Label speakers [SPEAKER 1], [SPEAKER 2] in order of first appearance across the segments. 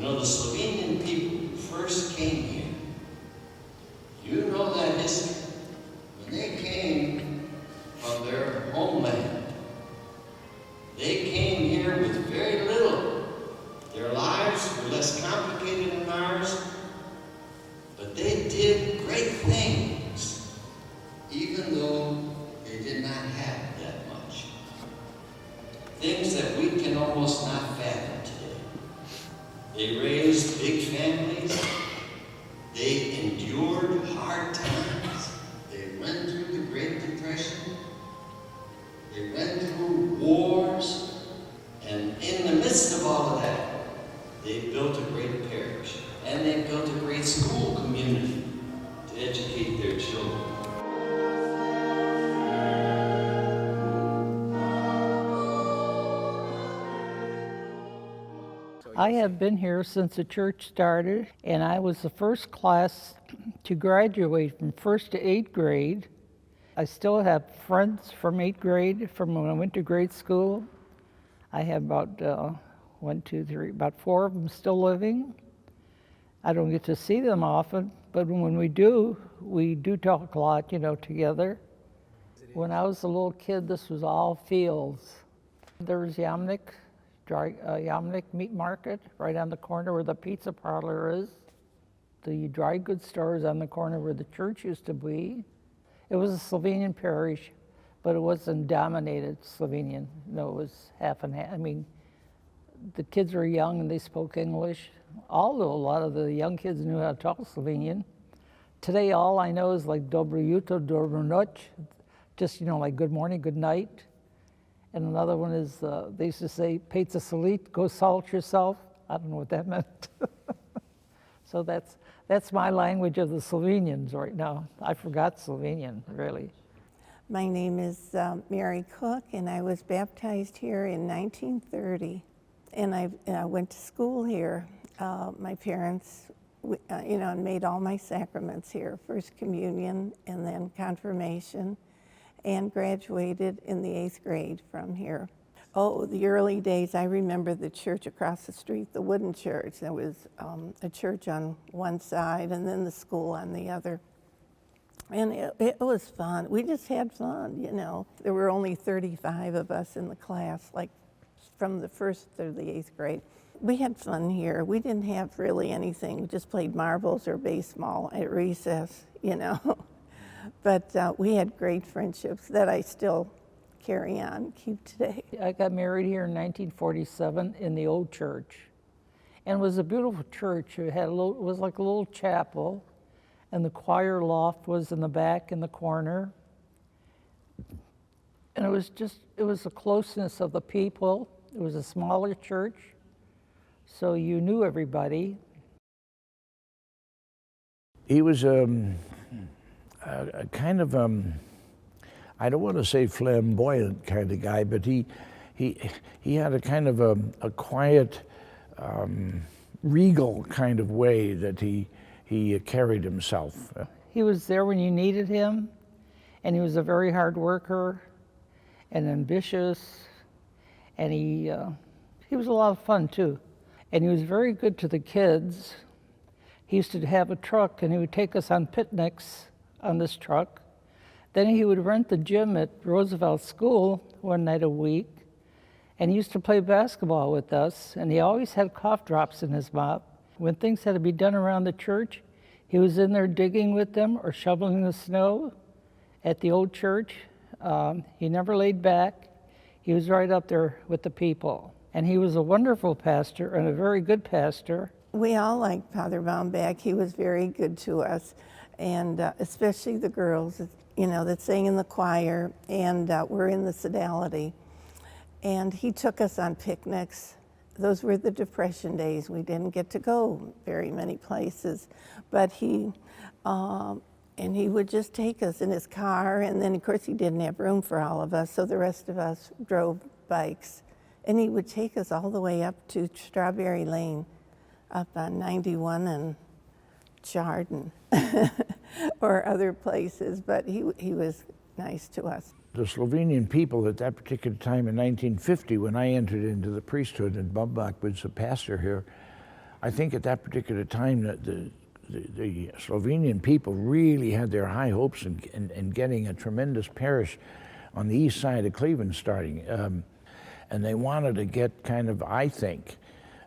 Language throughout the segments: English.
[SPEAKER 1] You know, the Slovenian people who first came here, you know that history. When they came from their homeland, they came here with very little. Their lives were less complicated than ours, but they did great things, even though they did not have that much. Things that we can almost not fathom today. They raised big families. They endured hard times. They went through the Great Depression. They went through wars. And in the midst of all of that, they built a great parish. And they built a great school community to educate their children.
[SPEAKER 2] I have been here since the church started, and I was the first class to graduate from 1st to 8th grade. I still have friends from 8th grade from when I went to grade school. I have about about 4 of them still living. I don't get to see them often, but when we do talk a lot, together. When I was a little kid, this was all fields. There's Yamnik Meat Market right on the corner where the pizza parlor is. The dry goods store is on the corner where the church used to be. It was a Slovenian parish, but it wasn't dominated Slovenian. No, it was half and half. I mean, the kids were young and they spoke English. Although a lot of the young kids knew how to talk Slovenian. Today, all I know is like dobro jutro, dobro noč, just, like good morning, good night. And another one is, they used to say, pizza salit, go salt yourself. I don't know what that meant. So that's my language of the Slovenians right now. I forgot Slovenian, really.
[SPEAKER 3] My name is Mary Cook, and I was baptized here in 1930. And I went to school here. My parents, made all my sacraments here, First Communion and then Confirmation, and graduated in the 8th grade from here. Oh, the early days, I remember the church across the street, the wooden church. There was a church on one side and then the school on the other. And it was fun. We just had fun, There were only 35 of us in the class, like from the 1st to the 8th grade. We had fun here. We didn't have really anything. We just played marbles or baseball at recess, But we had great friendships that I still carry on, keep today.
[SPEAKER 2] I got married here in 1947 in the old church. And it was a beautiful church. It was like a little chapel, and the choir loft was in the back in the corner. And it was the closeness of the people. It was a smaller church, so you knew everybody.
[SPEAKER 4] He was a kind of, I don't want to say flamboyant kind of guy, but he had a kind of a quiet, regal kind of way that he carried himself.
[SPEAKER 2] He was there when you needed him, and he was a very hard worker and ambitious, and he was a lot of fun too. And he was very good to the kids. He used to have a truck, and he would take us on picnics on this truck. Then he would rent the gym at Roosevelt School one night a week, and he used to play basketball with us, and he always had cough drops in his mouth. When things had to be done around the church, he was in there digging with them or shoveling the snow at the old church. He never laid back. He was right up there with the people. And he was a wonderful pastor and a very good pastor.
[SPEAKER 3] We all liked Father Baumbach. He was very good to us, and especially the girls, that sang in the choir and were in the sodality. And he took us on picnics. Those were the Depression days. We didn't get to go very many places, but he would just take us in his car, and then of course he didn't have room for all of us, so the rest of us drove bikes. And he would take us all the way up to Strawberry Lane, up on 91 and Chardon, or other places, but he was nice to us.
[SPEAKER 4] The Slovenian people at that particular time in 1950, when I entered into the priesthood and Baumbach was the pastor here, I think at that particular time that the Slovenian people really had their high hopes in getting a tremendous parish on the east side of Cleveland starting. And they wanted to get kind of, I think,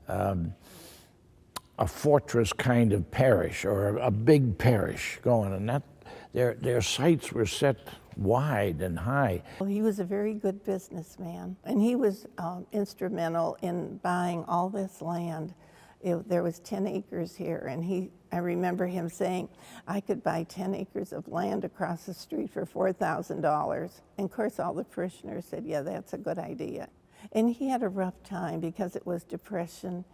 [SPEAKER 4] a fortress kind of parish or a big parish going, and that their sights were set wide and high.
[SPEAKER 3] Well, he was a very good businessman, and he was instrumental in buying all this land. There was 10 acres here, and I remember him saying, I could buy 10 acres of land across the street for $4,000. And of course, all the parishioners said, yeah, that's a good idea. And he had a rough time because it was Depression,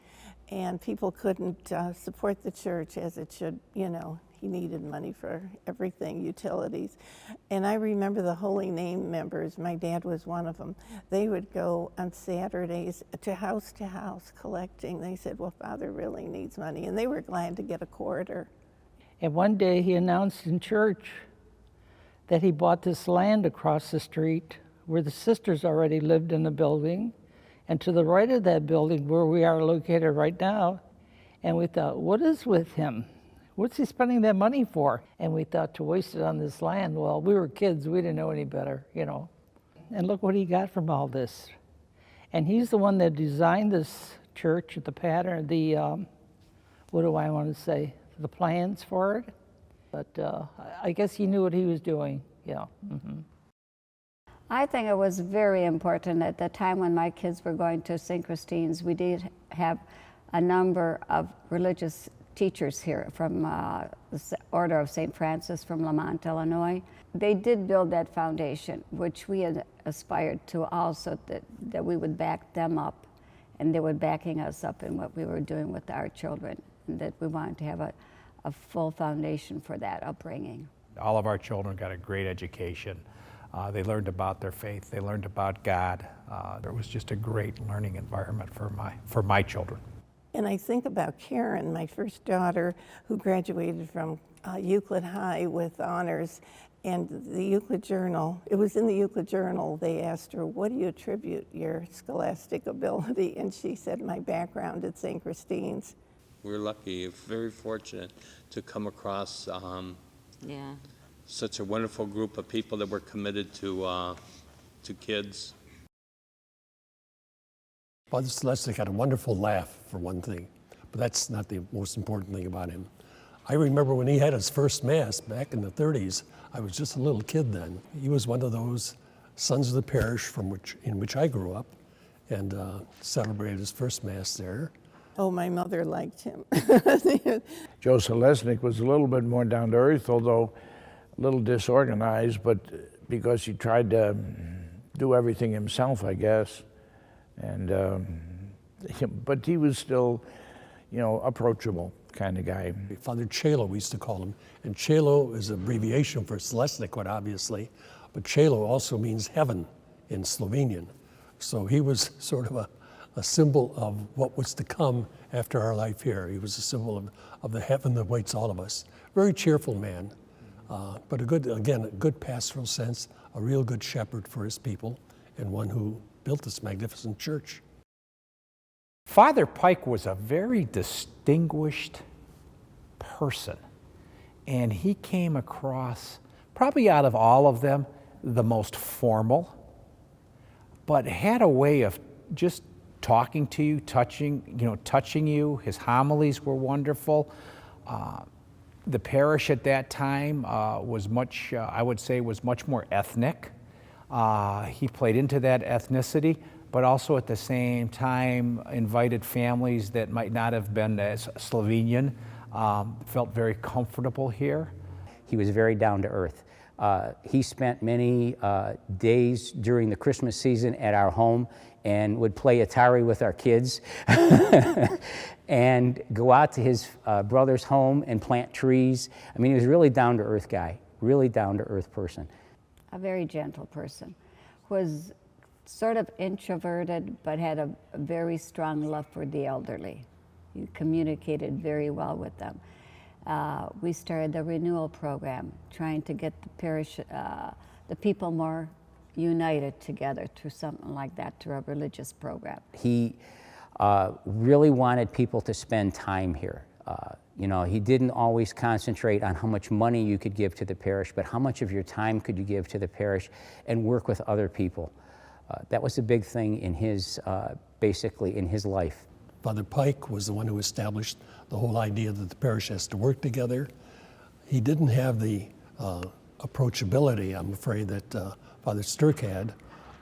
[SPEAKER 3] and people couldn't support the church as it should, you know. He needed money for everything, utilities. And I remember the Holy Name members, my dad was one of them. They would go on Saturdays to house collecting. They said, well, Father really needs money. And they were glad to get a quarter.
[SPEAKER 2] And one day he announced in church that he bought this land across the street where the sisters already lived in the building, and to the right of that building where we are located right now. And we thought, what is with him? What's he spending that money for? And we thought, to waste it on this land. Well, we were kids, we didn't know any better, you know. And look what he got from all this. And he's the one that designed this church, the pattern, the, what do I want to say, the plans for it. But I guess he knew what he was doing, yeah. Mm-hmm.
[SPEAKER 5] I think it was very important at the time when my kids were going to St. Christine's. We did have a number of religious teachers here from the Order of St. Francis from Lamont, Illinois. They did build that foundation, which we had aspired to also, that we would back them up, and they were backing us up in what we were doing with our children, and that we wanted to have a full foundation for that upbringing.
[SPEAKER 6] All of our children got a great education. They learned about their faith, they learned about God. It was just a great learning environment for my children.
[SPEAKER 3] And I think about Karen, my first daughter, who graduated from Euclid High with honors, and the Euclid Journal, it was in the Euclid Journal, they asked her, what do you attribute your scholastic ability? And she said, my background at St. Christine's.
[SPEAKER 7] We're lucky, very fortunate to come across such a wonderful group of people that were committed to kids.
[SPEAKER 8] Father Celestic had a wonderful laugh, for one thing, but that's not the most important thing about him. I remember when he had his first Mass back in the 30s, I was just a little kid then. He was one of those sons of the parish in which I grew up, and celebrated his first Mass there.
[SPEAKER 3] Oh, my mother liked him.
[SPEAKER 4] Joe Selesnik was a little bit more down to earth, although a little disorganized, but because he tried to do everything himself, I guess. And but he was still, you know, approachable kind of guy.
[SPEAKER 8] Father Chelo, we used to call him, and Chelo is an abbreviation for Selesnik, quite obviously, but Chelo also means heaven in Slovenian. So he was sort of a symbol of what was to come after our life here. He was a symbol of the heaven that waits all of us. Very cheerful man, but a good pastoral sense, a real good shepherd for his people, and one who built this magnificent church.
[SPEAKER 6] Father Pike was a very distinguished person, and he came across, probably out of all of them, the most formal, but had a way of just talking to you, touching you. His homilies were wonderful. The parish at that time was much, I would say, was much more ethnic. He played into that ethnicity, but also at the same time invited families that might not have been as Slovenian, felt very comfortable here.
[SPEAKER 9] He was very down to earth. He spent many days during the Christmas season at our home and would play Atari with our kids and go out to his brother's home and plant trees. I mean, he was a really down to earth guy, really down to earth person.
[SPEAKER 5] A very gentle person, was sort of introverted, but had a very strong love for the elderly. He communicated very well with them. We started the renewal program, trying to get the parish, the people more united together through something like that, through a religious program.
[SPEAKER 9] He really wanted people to spend time here. You know, he didn't always concentrate on how much money you could give to the parish, but how much of your time could you give to the parish and work with other people. That was a big thing in his, basically in his life.
[SPEAKER 8] Father Pike was the one who established the whole idea that the parish has to work together. He didn't have the approachability, I'm afraid, that Father Sturck had,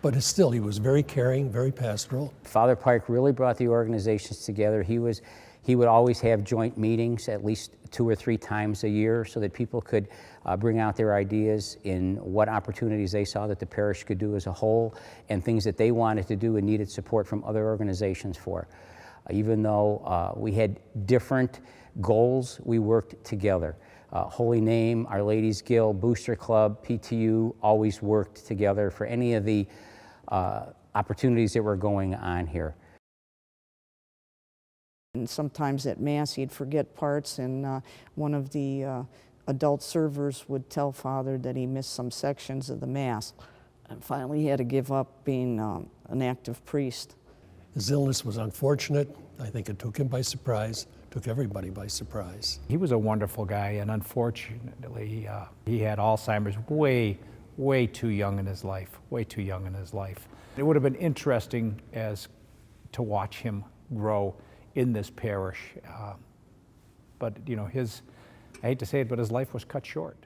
[SPEAKER 8] but still, he was very caring, very pastoral.
[SPEAKER 9] Father Pike really brought the organizations together. He would always have joint meetings at least 2 or 3 times a year so that people could bring out their ideas in what opportunities they saw that the parish could do as a whole and things that they wanted to do and needed support from other organizations for. Even though we had different goals, we worked together. Holy Name, Our Ladies Guild, Booster Club, PTU always worked together for any of the opportunities that were going on here.
[SPEAKER 10] And sometimes at Mass he'd forget parts, and one of the adult servers would tell Father that he missed some sections of the Mass. And finally he had to give up being an active priest.
[SPEAKER 8] His illness was unfortunate. I think it took him by surprise, took everybody by surprise.
[SPEAKER 6] He was a wonderful guy, and unfortunately, he had Alzheimer's way too young in his life, way too young in his life. It would have been interesting to watch him grow in this parish, but you know, I hate to say it, but his life was cut short.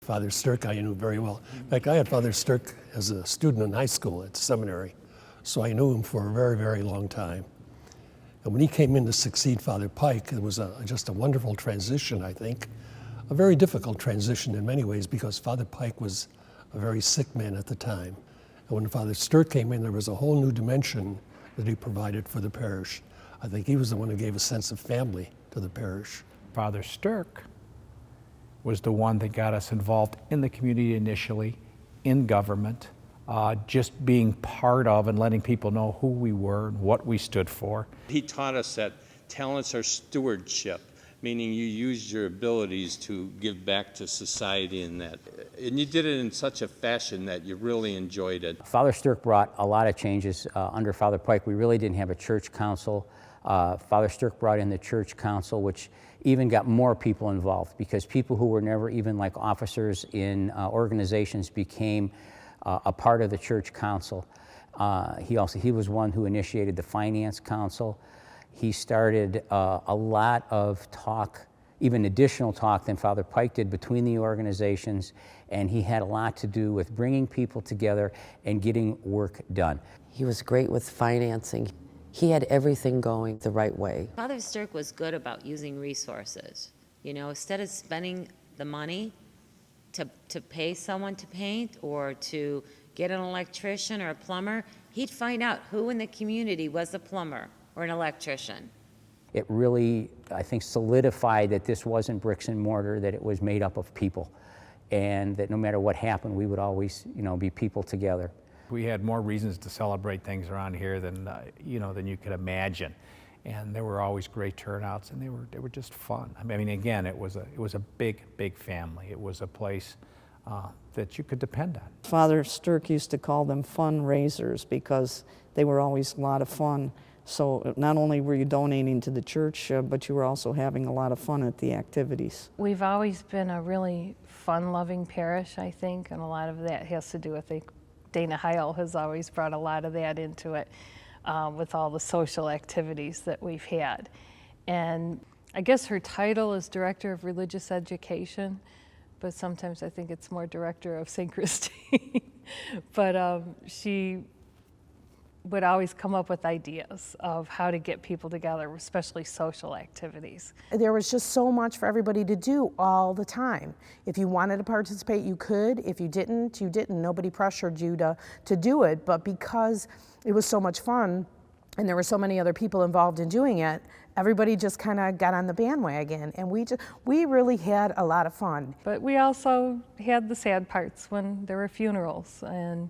[SPEAKER 8] Father Sturck I knew very well. In fact, I had Father Sturck as a student in high school at seminary, so I knew him for a very, very long time. And when he came in to succeed Father Pike, it was just a wonderful transition, I think. A very difficult transition in many ways because Father Pike was a very sick man at the time. And when Father Sturck came in, there was a whole new dimension that he provided for the parish. I think he was the one who gave a sense of family to the parish.
[SPEAKER 6] Father Sturck was the one that got us involved in the community initially, in government, just being part of and letting people know who we were and what we stood for.
[SPEAKER 7] He taught us that talents are stewardship, meaning you use your abilities to give back to society in that. And you did it in such a fashion that you really enjoyed it.
[SPEAKER 9] Father Sturck brought a lot of changes under Father Pike. We really didn't have a church council. Father Sturck brought in the church council, which even got more people involved because people who were never even like officers in organizations became a part of the church council. He was one who initiated the finance council. He started a lot of talk, even additional talk than Father Pike did between the organizations, and he had a lot to do with bringing people together and getting work done.
[SPEAKER 11] He was great with financing. He had everything going the right way.
[SPEAKER 12] Father Sturck was good about using resources. You know, instead of spending the money to pay someone to paint or to get an electrician or a plumber, he'd find out who in the community was a plumber or an electrician.
[SPEAKER 9] It really, I think, solidified that this wasn't bricks and mortar, that it was made up of people, and that no matter what happened, we would always, you know, be people together.
[SPEAKER 6] We had more reasons to celebrate things around here than than you could imagine, and there were always great turnouts, and they were just fun. I mean, again, it was a big family. It was a place that you could depend on.
[SPEAKER 10] Father Sturck used to call them fundraisers because they were always a lot of fun. So not only were you donating to the church, but you were also having a lot of fun at the activities.
[SPEAKER 13] We've always been a really fun-loving parish, I think, and a lot of that has to do with Dana Heil has always brought a lot of that into it with all the social activities that we've had. And I guess her title is Director of Religious Education, but sometimes I think it's more Director of St. Christine. But she would always come up with ideas of how to get people together, especially social activities.
[SPEAKER 14] There was just so much for everybody to do all the time. If you wanted to participate, you could. If you didn't, you didn't. Nobody pressured you to do it, but because it was so much fun and there were so many other people involved in doing it, everybody just kind of got on the bandwagon, and we really had a lot of fun.
[SPEAKER 13] But we also had the sad parts when there were funerals, and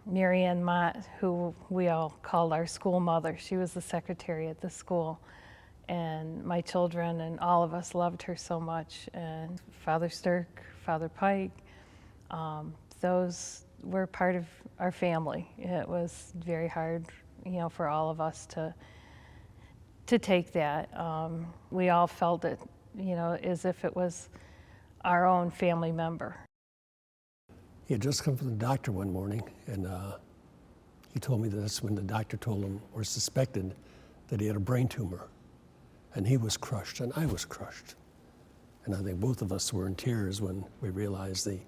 [SPEAKER 13] Mary Ann Mott, who we all called our school mother, she was the secretary at the school, and my children and all of us loved her so much. And Father Sturck, Father Pike, those were part of our family. It was very hard for all of us to take that. We all felt it, as if it was our own family member.
[SPEAKER 8] He had just come from the doctor one morning, and he told me that that's when the doctor told him, or suspected, that he had a brain tumor. And he was crushed, and I was crushed. And I think both of us were in tears when we realized the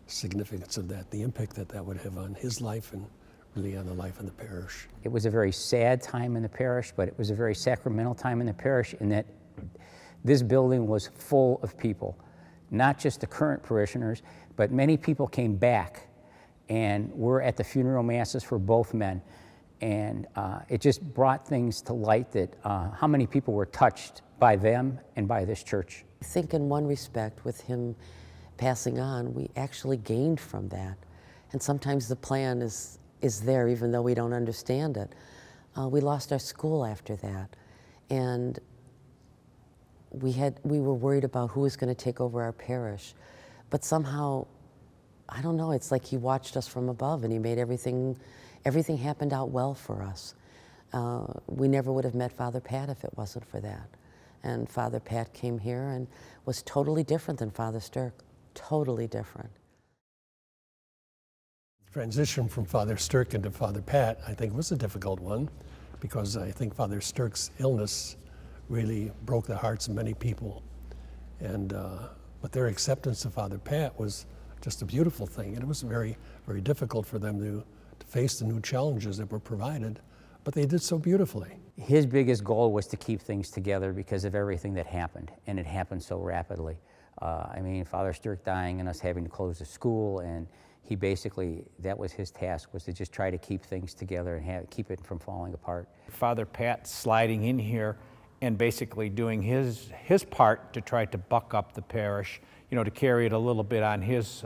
[SPEAKER 8] significance of that, the impact that that would have on his life and really on the life of the parish.
[SPEAKER 9] It was a very sad time in the parish, but it was a very sacramental time in the parish in that this building was full of people, not just the current parishioners, but many people came back and were at the funeral masses for both men. And it just brought things to light that how many people were touched by them and by this church.
[SPEAKER 11] I think in one respect, with him passing on, we actually gained from that. And sometimes the plan is there, even though we don't understand it. We lost our school after that. And we were worried about who was going to take over our parish. But somehow, I don't know, it's like he watched us from above and he made everything happened out well for us. We never would have met Father Pat if it wasn't for that. And Father Pat came here and was totally different than Father Stirk, totally different.
[SPEAKER 8] The transition from Father Stirk into Father Pat, I think, was a difficult one, because I think Father Stirk's illness really broke the hearts of many people. And but their acceptance of Father Pat was just a beautiful thing, and it was very, very difficult for them to face the new challenges that were provided, but they did so beautifully.
[SPEAKER 9] His biggest goal was to keep things together because of everything that happened, and it happened so rapidly. I mean, Father Stirk dying and us having to close the school, and he basically, that was his task, was to just try to keep things together and keep it from falling apart.
[SPEAKER 6] Father Pat sliding in here and basically doing his part to try to buck up the parish, to carry it a little bit on his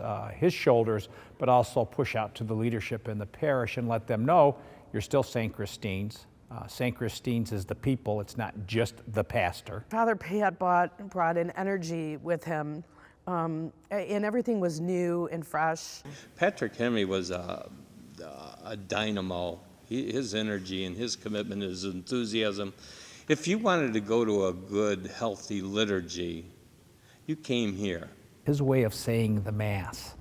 [SPEAKER 6] shoulders, but also push out to the leadership in the parish and let them know you're still St. Christine's. St. Christine's is the people, it's not just the pastor.
[SPEAKER 14] Father Pat brought an energy with him, and everything was new and fresh.
[SPEAKER 7] Patrick Henry was a dynamo. His energy and his commitment, his enthusiasm. If you wanted to go to a good, healthy liturgy, you came here.
[SPEAKER 6] His way of saying the Mass,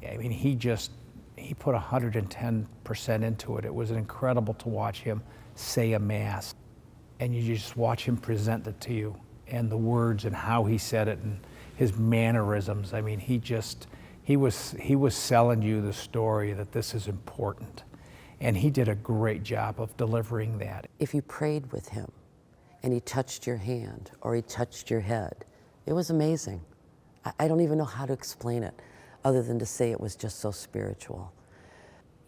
[SPEAKER 6] I mean, he put 110% into it. It was incredible to watch him say a Mass. And you just watch him present it to you, and the words and how he said it and his mannerisms. I mean, he was selling you the story that this is important. And he did a great job of delivering that.
[SPEAKER 11] If you prayed with him and he touched your hand or he touched your head, it was amazing. I don't even know how to explain it other than to say it was just so spiritual.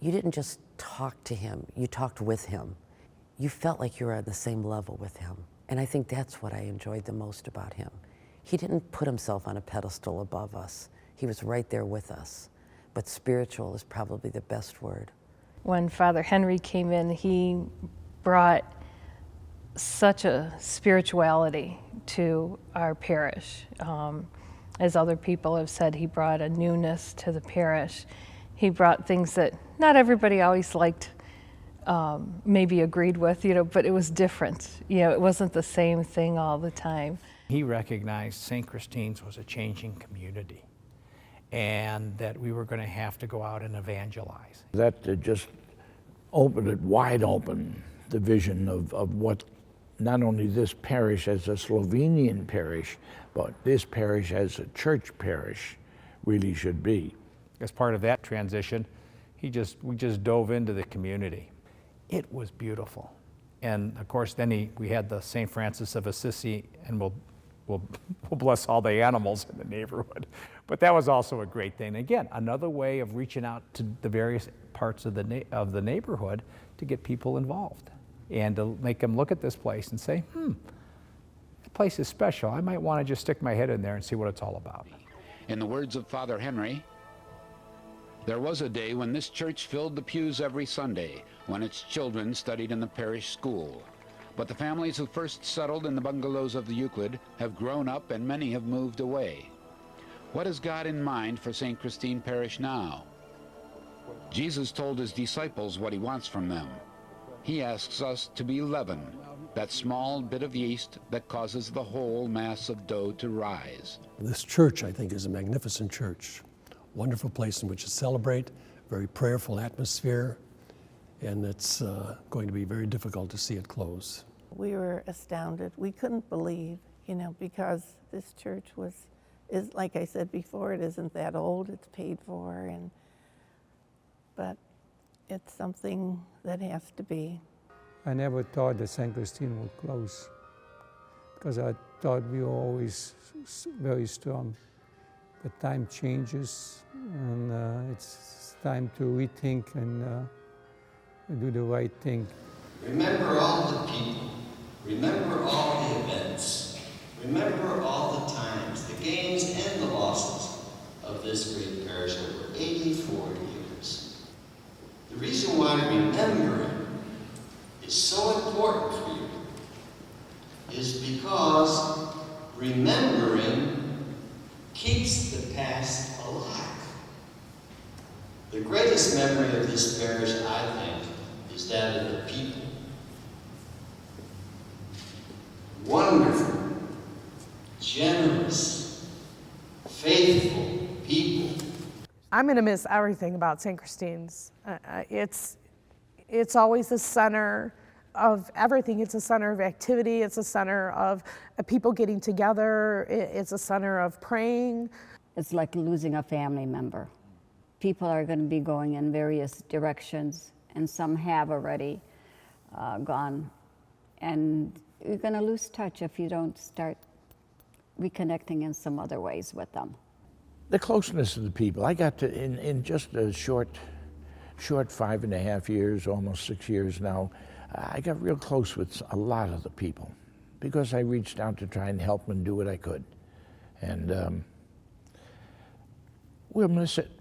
[SPEAKER 11] You didn't just talk to him, you talked with him. You felt like you were at the same level with him. And I think that's what I enjoyed the most about him. He didn't put himself on a pedestal above us. He was right there with us. But spiritual is probably the best word.
[SPEAKER 13] When Father Henry came in, he brought such a spirituality to our parish. As other people have said, he brought a newness to the parish. He brought things that not everybody always liked, maybe agreed with, but it was different. It wasn't the same thing all the time.
[SPEAKER 6] He recognized St. Christine's was a changing community, and that we were going to have to go out and evangelize.
[SPEAKER 4] That just opened it wide open, the vision of what not only this parish as a Slovenian parish, but this parish as a church parish really should be.
[SPEAKER 6] As part of that transition, we just dove into the community. It was beautiful. And of course, then we had the St. Francis of Assisi, and we'll bless all the animals in the neighborhood. But that was also a great thing. Again, another way of reaching out to the various parts of the neighborhood to get people involved and to make them look at this place and say, the place is special. I might want to just stick my head in there and see what it's all about.
[SPEAKER 15] In the words of Father Henry, there was a day when this church filled the pews every Sunday, when its children studied in the parish school. But the families who first settled in the bungalows of the Euclid have grown up and many have moved away. What has God in mind for St. Christine Parish now? Jesus told his disciples what he wants from them. He asks us to be leaven, that small bit of yeast that causes the whole mass of dough to rise.
[SPEAKER 8] This church, I think, is a magnificent church. Wonderful place in which to celebrate, very prayerful atmosphere, and it's going to be very difficult to see it close.
[SPEAKER 3] We were astounded. We couldn't believe, because this church is like I said before, it isn't that old, it's paid for, but it's something that has to be.
[SPEAKER 16] I never thought that St. Christine would close, because I thought we were always very strong. But time changes, and it's time to rethink and do the right thing.
[SPEAKER 1] Remember all the people. Remember all the events. Remember all the times, the gains and the losses of this great parish over 84 years. The reason why remembering is so important for you is because remembering keeps the past alive. The greatest memory of this parish, I think, is that of the people. Wonderful, generous, faithful people.
[SPEAKER 14] I'm going to miss everything about St. Christine's. It's always the center of everything. It's a center of activity. It's a center of people getting together. It's a center of praying.
[SPEAKER 5] It's like losing a family member. People are going to be going in various directions, and some have already gone. And you're going to lose touch if you don't start reconnecting in some other ways with them.
[SPEAKER 4] The closeness of the people. I got to, in just a short 5.5 years, almost 6 years now, I got real close with a lot of the people because I reached out to try and help them and do what I could. And we'll miss it.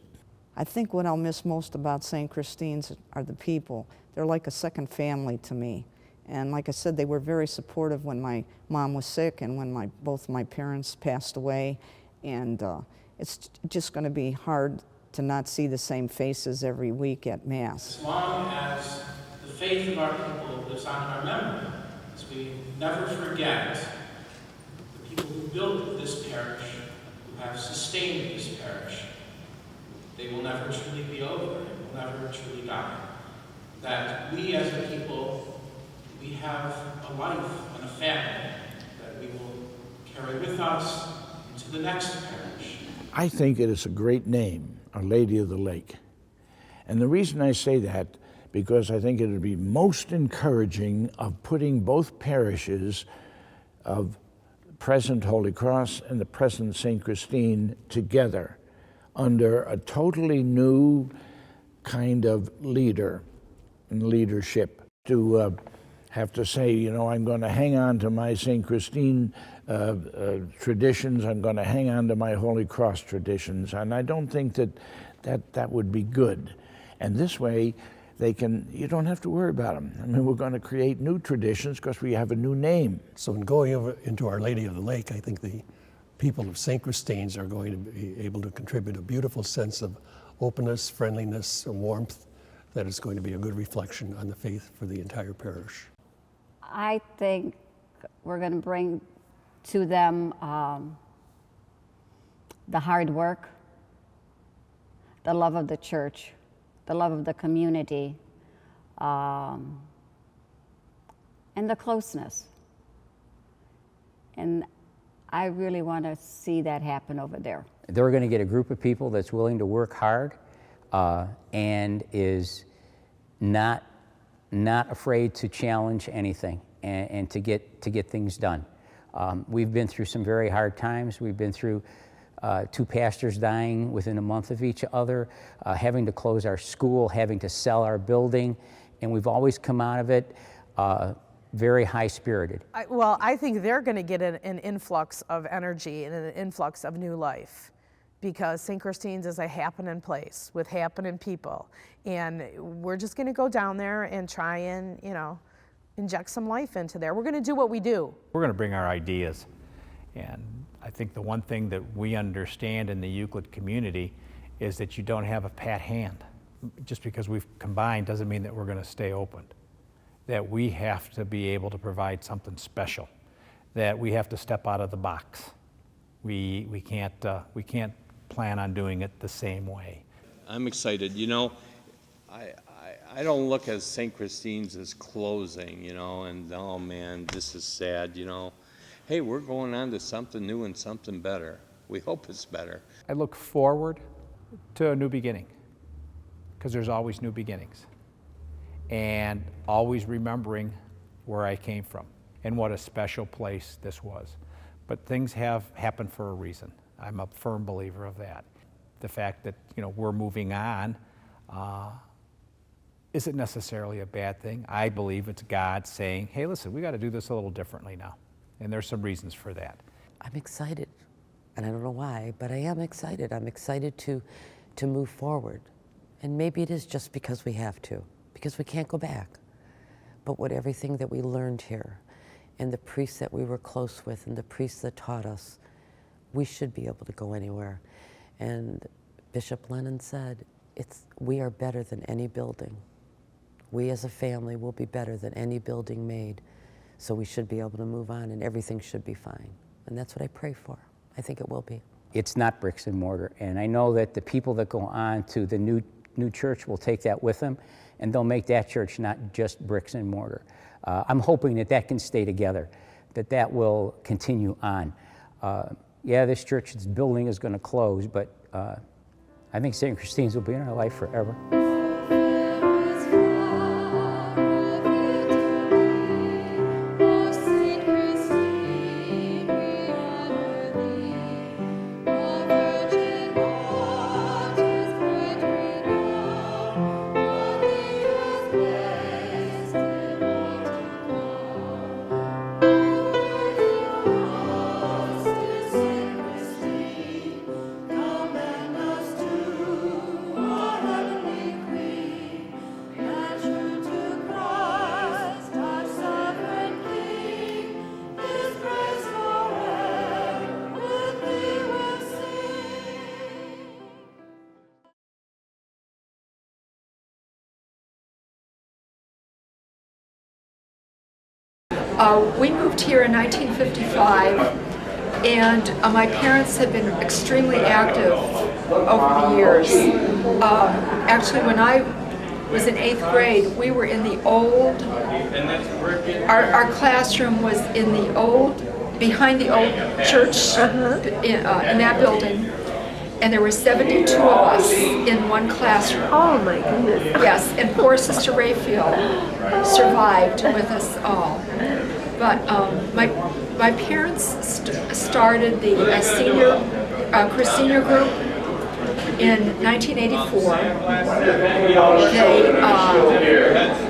[SPEAKER 10] I think what I'll miss most about St. Christine's are the people. They're like a second family to me. And like I said, they were very supportive when my mom was sick and when both my parents passed away. And it's just going to be hard to not see the same faces every week at Mass.
[SPEAKER 17] As long as the faith of our people lives on in our memory, as we never forget the people who built this parish, who have sustained this parish, they will never truly be over, it will never truly die. That we as a people, we have a life and a family that we will carry with us into the next parish.
[SPEAKER 4] I think it is a great name, Our Lady of the Lake. And the reason I say that, because I think it would be most encouraging of putting both parishes of present Holy Cross and the present St. Christine together under a totally new kind of leader and leadership. To have to say, I'm going to hang on to my St. Christine traditions, I'm going to hang on to my Holy Cross traditions, and I don't think that would be good. And this way, you don't have to worry about them. I mean, we're going to create new traditions because we have a new name.
[SPEAKER 8] So in going over into Our Lady of the Lake, I think the people of St. Christine's are going to be able to contribute a beautiful sense of openness, friendliness, and warmth that is going to be a good reflection on the faith for the entire parish.
[SPEAKER 5] I think we're going to bring to them the hard work, the love of the church, the love of the community, and the closeness. And I really want to see that happen over there.
[SPEAKER 9] They're going to get a group of people that's willing to work hard and is not afraid to challenge anything and to get things done. We've been through some very hard times. We've been through 2 pastors dying within a month of each other, having to close our school, having to sell our building, and we've always come out of it very high-spirited.
[SPEAKER 14] I think they're going to get an influx of energy and an influx of new life, because St. Christine's is a happening place with happening people, and we're just going to go down there and try and inject some life into there. We're going to do what we do.
[SPEAKER 6] We're going to bring our ideas, and I think the one thing that we understand in the Euclid community is that you don't have a pat hand. Just because we've combined doesn't mean that we're going to stay open. that we have to be able to provide something special, that we have to step out of the box. We can't plan on doing it the same way.
[SPEAKER 7] I'm excited. You know, I don't look at St. Christine's as closing, you know, and oh man, this is sad, you know. Hey, we're going on to something new and something better. We hope it's better.
[SPEAKER 6] I look forward to a new beginning, because there's always new beginnings. And always remembering where I came from and what a special place this was. But things have happened for a reason. I'm a firm believer of that. The fact that, you know, we're moving on isn't necessarily a bad thing. I believe it's God saying, hey, listen, we got to do this a little differently now. And there's some reasons for that.
[SPEAKER 11] I'm excited, and I don't know why, but I am excited. I'm excited to move forward. And maybe it is just because we have to, because we can't go back. But with everything that we learned here, and the priests that we were close with, and the priests that taught us, we should be able to go anywhere. And Bishop Lennon said, we are better than any building. We as a family will be better than any building made. So we should be able to move on, and everything should be fine. And that's what I pray for. I think it will be.
[SPEAKER 9] It's not bricks and mortar, and I know that the people that go on to the new church will take that with them, and they'll make that church not just bricks and mortar. I'm hoping that that can stay together, that will continue on. Yeah, this church's building is going to close, but I think St. Christine's will be in our life forever.
[SPEAKER 18] We moved here in 1955, and my parents have been extremely active over the years. Actually, when I was in 8th grade, we were in the old, our classroom was in the old, behind the old church in that building. And there were 72 of us in one classroom.
[SPEAKER 19] Oh my goodness.
[SPEAKER 18] Yes, and poor Sister Rayfield survived with us all. But my parents started the senior group in 1984.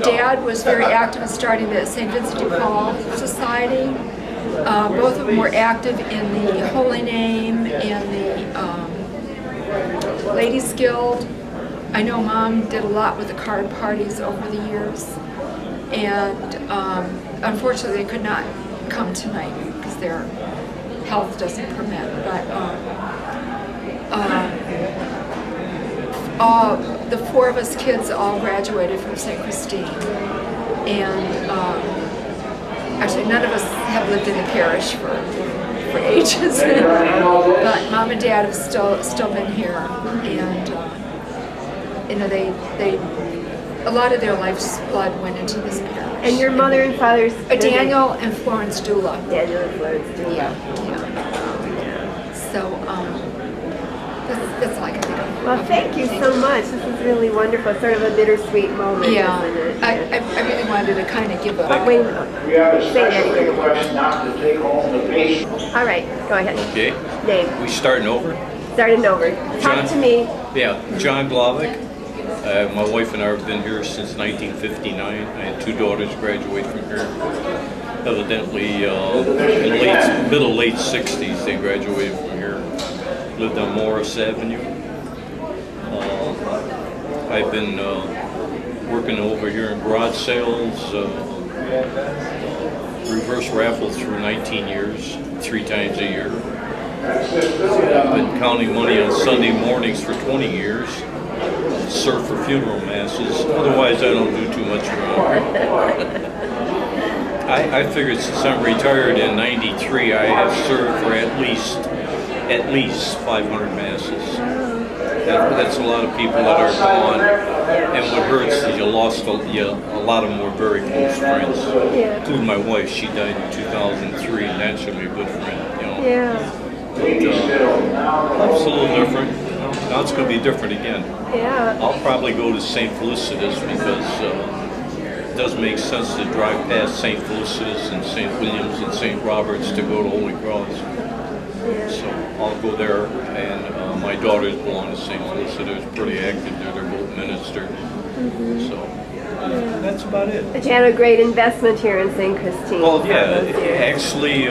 [SPEAKER 18] Dad was very active in starting the St. Vincent de Paul Society. Both of them were active in the Holy Name and the Ladies Guild. I know Mom did a lot with the card parties over the years, and unfortunately they could not come tonight because their health doesn't permit. But the four of us kids all graduated from St. Christine, and actually none of us have lived in the parish for ages, but Mom and Dad have still been here, and you know, they a lot of their life's blood went into this parish.
[SPEAKER 19] And your mother and father's
[SPEAKER 18] Daniel and Florence Dula.
[SPEAKER 19] Daniel and Florence Dula.
[SPEAKER 18] Yeah. So that's all I can think of.
[SPEAKER 19] Well, thank you so much. This is really wonderful. Sort of a bittersweet moment, isn't it?
[SPEAKER 18] I really wanted to kind of give a...
[SPEAKER 19] Wait,
[SPEAKER 20] We have a
[SPEAKER 19] say
[SPEAKER 20] special
[SPEAKER 19] that again.
[SPEAKER 20] request not to take home the patient.
[SPEAKER 19] All right, go ahead.
[SPEAKER 21] Okay.
[SPEAKER 19] Name.
[SPEAKER 21] We starting over?
[SPEAKER 19] Starting over. Talk to me.
[SPEAKER 21] Yeah, John Glavick. My wife and I have been here since 1959. I had two daughters graduate from here. Evidently, in late 60s, they graduated from here. Lived on Morris Avenue. I've been working over here in garage sales, reverse raffles for 19 years, 3 times a year. I've been counting money on Sunday mornings for 20 years. serve for funeral masses. Otherwise, I don't do too much around here. I figured since I'm retired in '93, I have served for at least 500 masses. That's a lot of people that are gone. And what hurts is you lost a lot of them were very close friends. Including my wife. She died in 2003, and that should be a good friend. But life's a little different. Now it's going to be different again. I'll probably go to St. Felicitas because it does make sense to drive past St. Felicitas and St. Williams and St. Roberts to go to Holy Cross. So I'll go there, and my daughters belong to St. Felicitas, pretty active there. They're both ministers. So that's about it.
[SPEAKER 19] But you had a great investment here in St. Christine.
[SPEAKER 21] Well, yeah, actually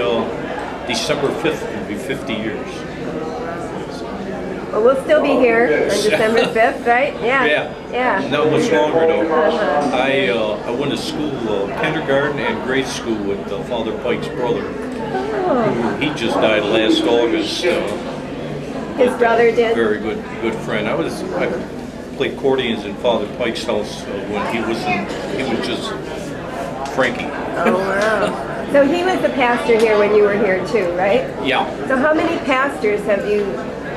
[SPEAKER 21] December 5th will be 50 years.
[SPEAKER 19] Well, we'll still be here on December 5th, right? Yeah.
[SPEAKER 21] Not much longer though. I went to school, kindergarten and grade school with Father Pike's brother. He just died last August.
[SPEAKER 19] His brother did?
[SPEAKER 21] Very good friend. I played accordions in Father Pike's house when he was just Frankie.
[SPEAKER 19] Oh, wow. So he was the pastor here when you were here too, right?
[SPEAKER 21] Yeah.
[SPEAKER 19] So how many pastors have you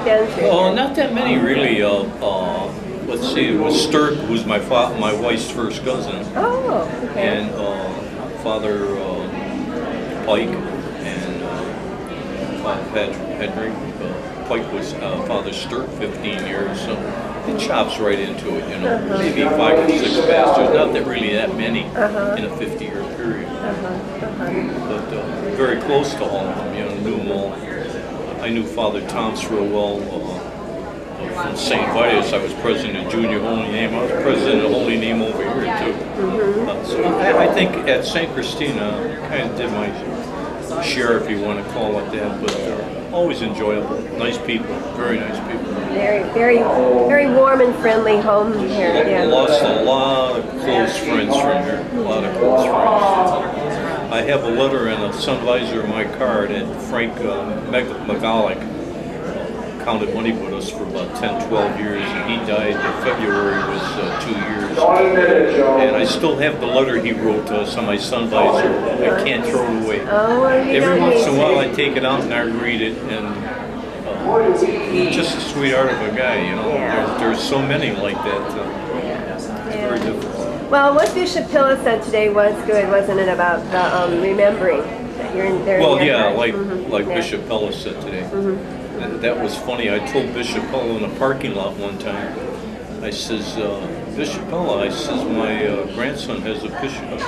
[SPEAKER 19] been through?
[SPEAKER 21] Oh, not that many really. Let's see, it was Sturk, who's my wife's first cousin.
[SPEAKER 19] Oh, okay.
[SPEAKER 21] And Father Pike and Father Patrick. Pike was Father Sturk 15 years, so it chops right into it, maybe 5 or 6 pastors, not that really that many in a 50-year period. But very close to all of them, knew them all. I knew Father Thomas real well from St. Vitus. I was president of Junior Holy Name. I was president of Holy Name over here too. So I think at St. Christine, I kind of did my share, if you want to call it that, but always enjoyable. Nice people, very nice people.
[SPEAKER 19] Very warm and friendly home here.
[SPEAKER 21] Lost a lot of close friends from here. A lot of close friends. I have a letter and a sun visor in my car that Frank McGolick counted money with us for about 10, 12 years, and he died in February was 2 years. And I still have the letter he wrote to us on my sun visor. I can't throw it away. Every once in a while I take it out and I read it, and he's just a sweetheart of a guy, There's so many like that. It's very difficult.
[SPEAKER 19] Well, what Bishop Pilla said today was good, wasn't it, about the remembering that you're in there?
[SPEAKER 21] Well, yeah, like Bishop Pilla said today. And that was funny. I told Bishop Pilla in a parking lot one time, I says, Bishop Pilla, I says, my grandson has a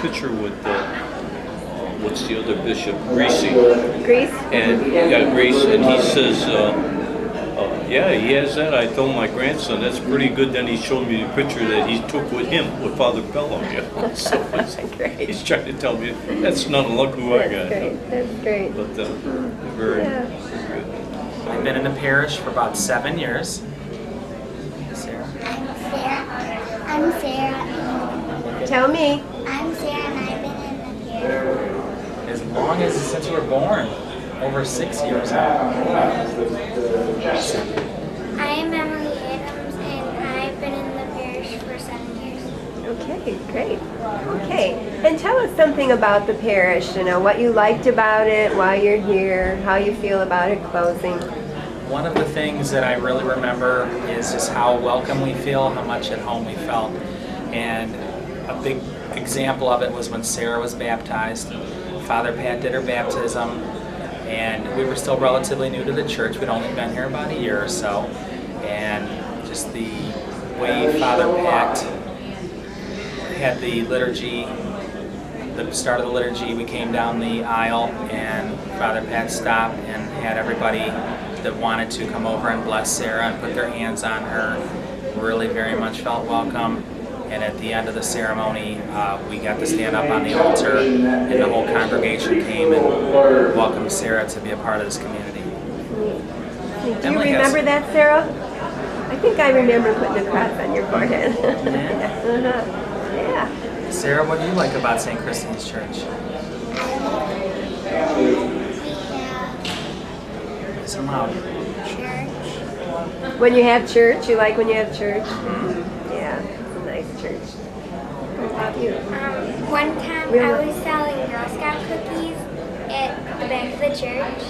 [SPEAKER 21] picture with, what's the other bishop? Greasy.
[SPEAKER 19] Grease?
[SPEAKER 21] And, Grease. And he says, yeah, he has that. I told my grandson, that's pretty good. Then he showed me the picture that he took with him, with Father Pello. So he's trying to tell me, that's not like who I got.
[SPEAKER 19] That's great.
[SPEAKER 21] But very good.
[SPEAKER 2] I've been in the parish for about 7 years. Sarah?
[SPEAKER 22] I'm Sarah.
[SPEAKER 19] Tell me.
[SPEAKER 22] I'm Sarah and I've been in the parish.
[SPEAKER 2] As long as since you were born. Over 6 years now.
[SPEAKER 22] I am Emily Adams and I've been in the parish for 7 years.
[SPEAKER 19] Okay, great. Okay, and tell us something about the parish, what you liked about it, why you're here, how you feel about it closing.
[SPEAKER 2] One of the things that I really remember is just how welcome we feel, how much at home we felt. And a big example of it was when Sarah was baptized. Father Pat did her baptism, and we were still relatively new to the church. We'd only been here about a year or so. And just the way Father Pat had the liturgy, the start of the liturgy, we came down the aisle and Father Pat stopped and had everybody that wanted to come over and bless Sarah and put their hands on her. Really very much felt welcome. And at the end of the ceremony, we got to stand up on the altar, and the whole congregation came and welcomed Sarah to be a part of this community.
[SPEAKER 19] Do you remember that, Sarah? I think I remember putting a cross on your forehead. Yeah.
[SPEAKER 2] Sarah, what do you like about St. Christine's Church?
[SPEAKER 22] Church.
[SPEAKER 19] When you have church, you like when you have church? Yeah, it's a nice church. What about you?
[SPEAKER 22] One time I was selling Girl Scout cookies at the back of the church,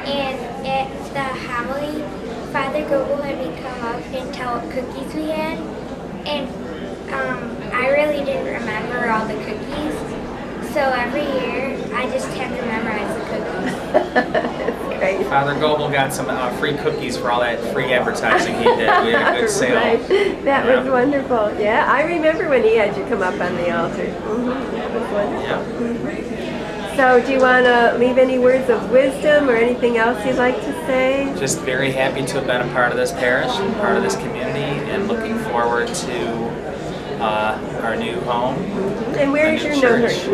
[SPEAKER 22] and at the homily, Father Goebel had me come up and tell what cookies we had, and I really didn't remember all the cookies, so every year I just had to memorize the cookies.
[SPEAKER 19] That's great.
[SPEAKER 2] Father Goebel got some free cookies for all that free advertising he did. We had a good sale.
[SPEAKER 19] Right. That was wonderful. Yeah, I remember when he had you come up on the altar. That was wonderful.
[SPEAKER 2] Yeah.
[SPEAKER 19] So do you want to leave any words of wisdom or anything else you'd like to say?
[SPEAKER 2] Just very happy to have been a part of this parish and part of this community, and looking forward to our new home.
[SPEAKER 19] And where is your new church?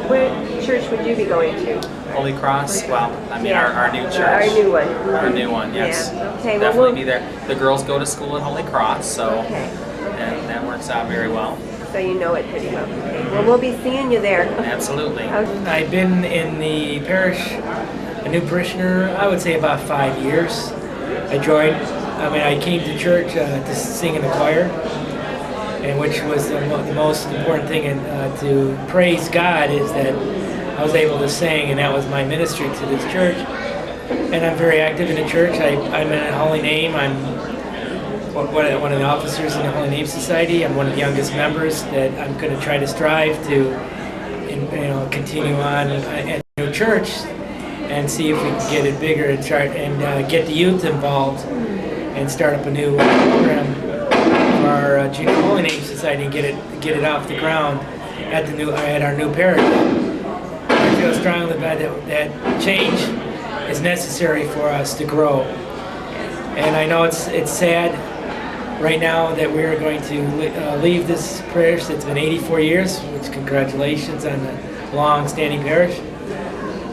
[SPEAKER 19] What church would you be going to?
[SPEAKER 2] Holy Cross? Well, I mean our new church.
[SPEAKER 19] Our new one.
[SPEAKER 2] Our new one, yes.
[SPEAKER 19] Yeah. Okay,
[SPEAKER 2] Definitely
[SPEAKER 19] well,
[SPEAKER 2] be there. The girls go to school at Holy Cross, so that works out very well.
[SPEAKER 19] So you know it pretty well. Okay. Well, we'll be seeing you there.
[SPEAKER 2] Absolutely.
[SPEAKER 12] I've been in the parish, a new parishioner, I would say about 5 years. I came to church to sing in the choir, and which was the most important thing, and to praise God is that I was able to sing, and that was my ministry to this church. And I'm very active in the church. I'm in a Holy Name. I'm one of the officers in the Holy Name Society. I'm one of the youngest members that I'm going to try to strive to continue on at the church and see if we can get it bigger and get the youth involved and start up a new program for our Junior Holy Name Society and get it off the ground at our new parish. I feel strongly that change is necessary for us to grow. And I know it's sad right now that we're going to leave this parish that's been 84 years, which congratulations on the long-standing parish.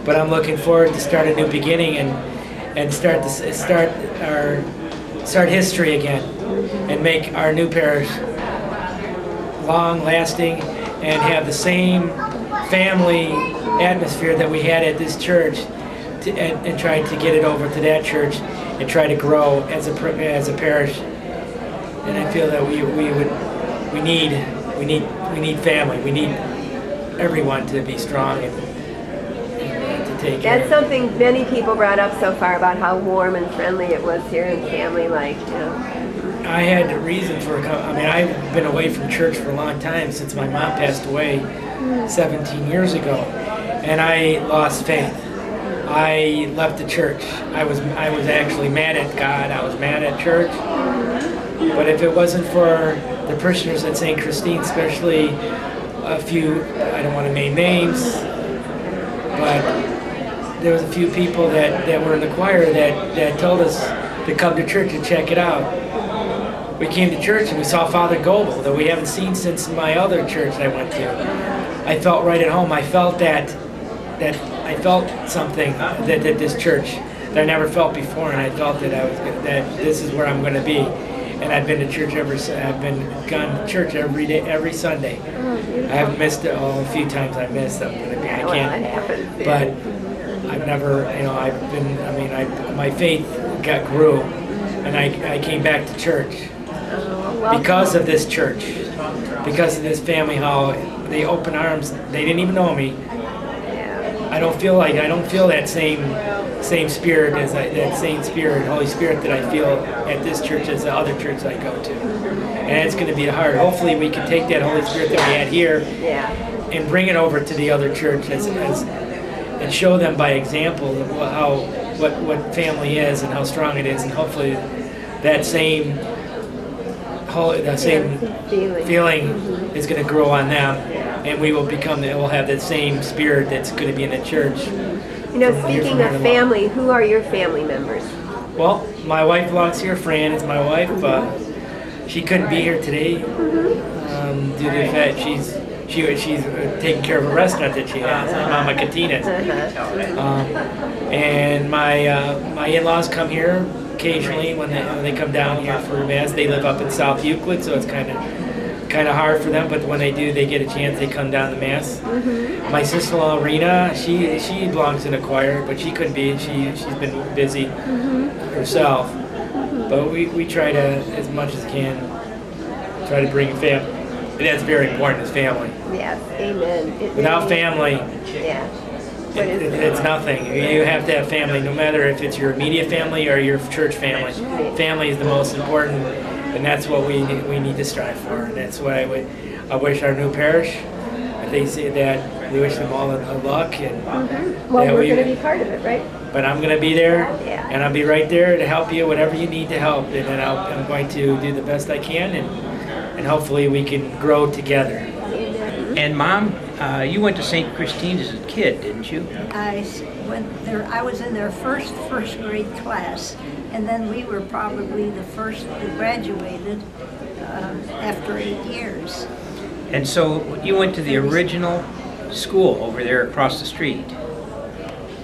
[SPEAKER 12] But I'm looking forward to start a new beginning and start history again and make our new parish long-lasting and have the same family atmosphere that we had at this church, and try to get it over to that church and try to grow as a parish. And I feel that we need family. We need everyone to be strong and to take care.
[SPEAKER 19] That's something many people brought up so far about how warm and friendly it was here and family-like.
[SPEAKER 12] I had a reason for I've been away from church for a long time, since my mom passed away 17 years ago, and I lost faith. I left the church. I was actually mad at God. I was mad at church. But if it wasn't for the parishioners at St. Christine, especially a few, I don't want to name names, but there was a few people that were in the choir that told us to come to church and check it out. We came to church and we saw Father Goebel, that we haven't seen since my other church I went to. I felt right at home. I felt that I felt something that this church that I never felt before, and I felt that that this is where I'm going to be. And I've been to church gone to church every day, every Sunday. I haven't missed it. A few times I missed them. I can't. But I've never, my faith grew, and I came back to church because of this church, because of this family. How they open arms. They didn't even know me. I don't feel that same spirit as that same spirit, Holy Spirit, that I feel at this church as the other church I go to. And it's going to be hard. Hopefully we can take that Holy Spirit that we had here and bring it over to the other church and show them by example what family is and how strong it is, and hopefully that same feeling is going to grow on them, and we'll have that same spirit that's going to be in the church.
[SPEAKER 19] Speaking of family, who are your family members?
[SPEAKER 12] Well, my wife belongs here. Fran is my wife. She couldn't be here today due to the fact she's taking care of a restaurant that she has, Mama Catina's. And my in-laws come here occasionally when they come down here for Mass. They live up in South Euclid, so it's kind of hard for them, but when they do, they get a chance, they come down to Mass. My sister-in-law, Rena, she belongs in a choir, but she couldn't be. She's been busy herself. But we try to, as much as can, try to bring family. And that's very important, is family.
[SPEAKER 19] Yes, amen.
[SPEAKER 12] Without family,
[SPEAKER 19] yeah.
[SPEAKER 12] it's nothing. You have to have family, no matter if it's your immediate family or your church family. Family is the most important, and that's what we need to strive for. And that's what I wish our new parish. They say that we wish them all the luck. And
[SPEAKER 19] Well, we're going to be part of it, right?
[SPEAKER 12] But I'm going to be there,
[SPEAKER 19] Yeah.
[SPEAKER 12] and I'll be right there to help you, whatever you need to help. And then I'm going to do the best I can, and hopefully we can grow together.
[SPEAKER 13] And Mom, you went to St. Christine as a kid, didn't you?
[SPEAKER 15] I went there. I was in their first grade class, and then we were probably the first that graduated after 8 years.
[SPEAKER 13] And so you went to the original school over there across the street,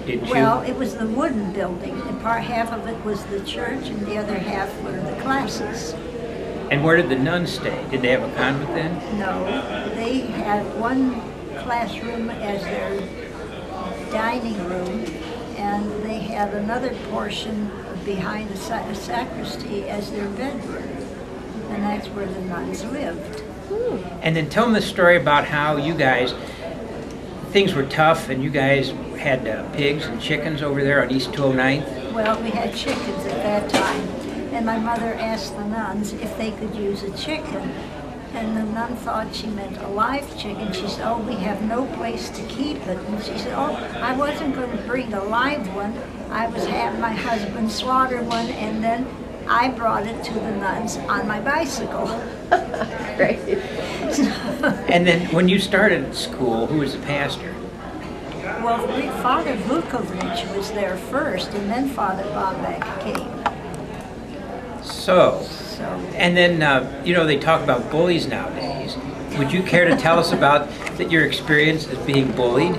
[SPEAKER 13] didn't you?
[SPEAKER 15] Well, it was the wooden building, and half of it was the church, and the other half were the classes.
[SPEAKER 13] And where did the nuns stay? Did they have a convent then?
[SPEAKER 15] No, they had one classroom as their dining room, and they had another portion behind the sacristy as their bedroom, and that's where the nuns lived.
[SPEAKER 13] And then tell them the story about how you guys, things were tough and you guys had pigs and chickens over there on East 209th.
[SPEAKER 15] Well, we had chickens at that time, and my mother asked the nuns if they could use a chicken, and the nun thought she meant a live chicken. She said, oh, we have no place to keep it. And she said, oh, I wasn't going to bring a live one. I was having my husband slaughter one, and then I brought it to the nuns on my bicycle.
[SPEAKER 19] Great.
[SPEAKER 13] And then when you started school, who was the pastor?
[SPEAKER 15] Well, Father Vukovic was there first, and then Father Bombach came.
[SPEAKER 13] So, and then, you know, they talk about bullies nowadays. Would you care to tell us about your experience as being bullied?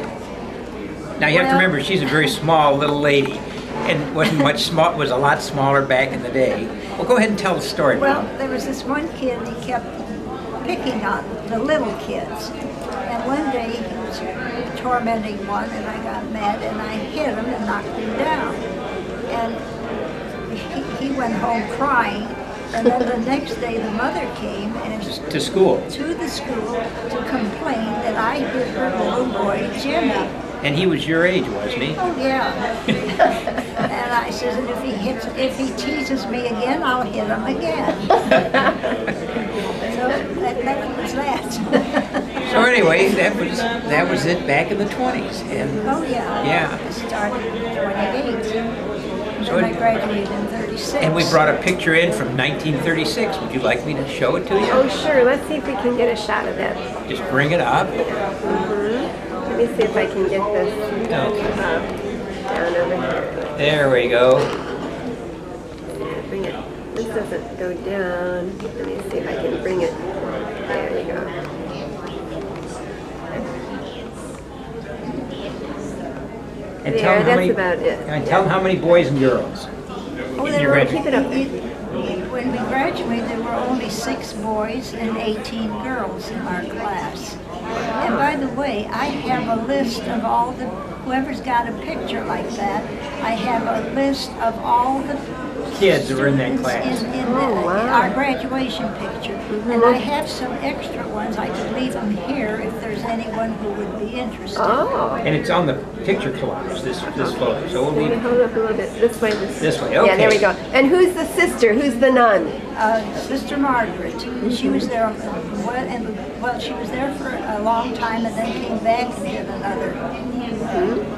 [SPEAKER 13] Now, you have to remember, she's a very small little lady, and wasn't much small, was a lot smaller back in the day. Well, go ahead and tell the story.
[SPEAKER 15] Well, there was this one kid, he kept picking on the little kids. And one day he was tormenting one, and I got mad, and I hit him and knocked him down. And he went home crying, and then the next day the mother came and
[SPEAKER 13] to school.
[SPEAKER 15] To the school to complain that I hit her little boy, Jimmy.
[SPEAKER 13] And he was your age, wasn't he?
[SPEAKER 15] Oh, yeah. And I says, and if he teases me again, I'll hit him again. So that was that.
[SPEAKER 13] So anyway, that was it back in the 20s. And
[SPEAKER 15] oh, yeah.
[SPEAKER 13] Yeah.
[SPEAKER 15] I started in 28.
[SPEAKER 13] So
[SPEAKER 15] And I graduated in 36.
[SPEAKER 13] And we brought a picture in from 1936. Would you like me to show it to you?
[SPEAKER 19] Oh, sure. Let's see if we can get a shot of that.
[SPEAKER 13] Just bring it up.
[SPEAKER 19] Let me see if I can get this down over here.
[SPEAKER 13] There we go.
[SPEAKER 19] Bring it. This doesn't go down. Let me see if I can bring it. There you go.
[SPEAKER 13] And
[SPEAKER 19] there,
[SPEAKER 13] tell them
[SPEAKER 19] that's about it.
[SPEAKER 13] And tell them how many boys and girls.
[SPEAKER 15] Oh,
[SPEAKER 13] in
[SPEAKER 15] there
[SPEAKER 13] your
[SPEAKER 15] were,
[SPEAKER 13] graduate.
[SPEAKER 15] keep it up. When we graduated, there were only 6 boys and 18 girls in our class. And by the way, I have a list of all the, whoever's got a picture like that, I have a list of all the
[SPEAKER 13] Kids that were in that class.
[SPEAKER 15] in our graduation picture. And I have some extra ones. I could leave them here if there's anyone who would be interested.
[SPEAKER 19] Oh.
[SPEAKER 13] And it's on the picture collage, this photo. So we'll
[SPEAKER 19] Maybe
[SPEAKER 13] leave
[SPEAKER 19] hold up a little bit. This way.
[SPEAKER 13] this way. Okay.
[SPEAKER 19] Yeah, there we go. And who's the sister? Who's the nun?
[SPEAKER 15] Sister Margaret. She was there, well, she was there for a long time and then came back and did another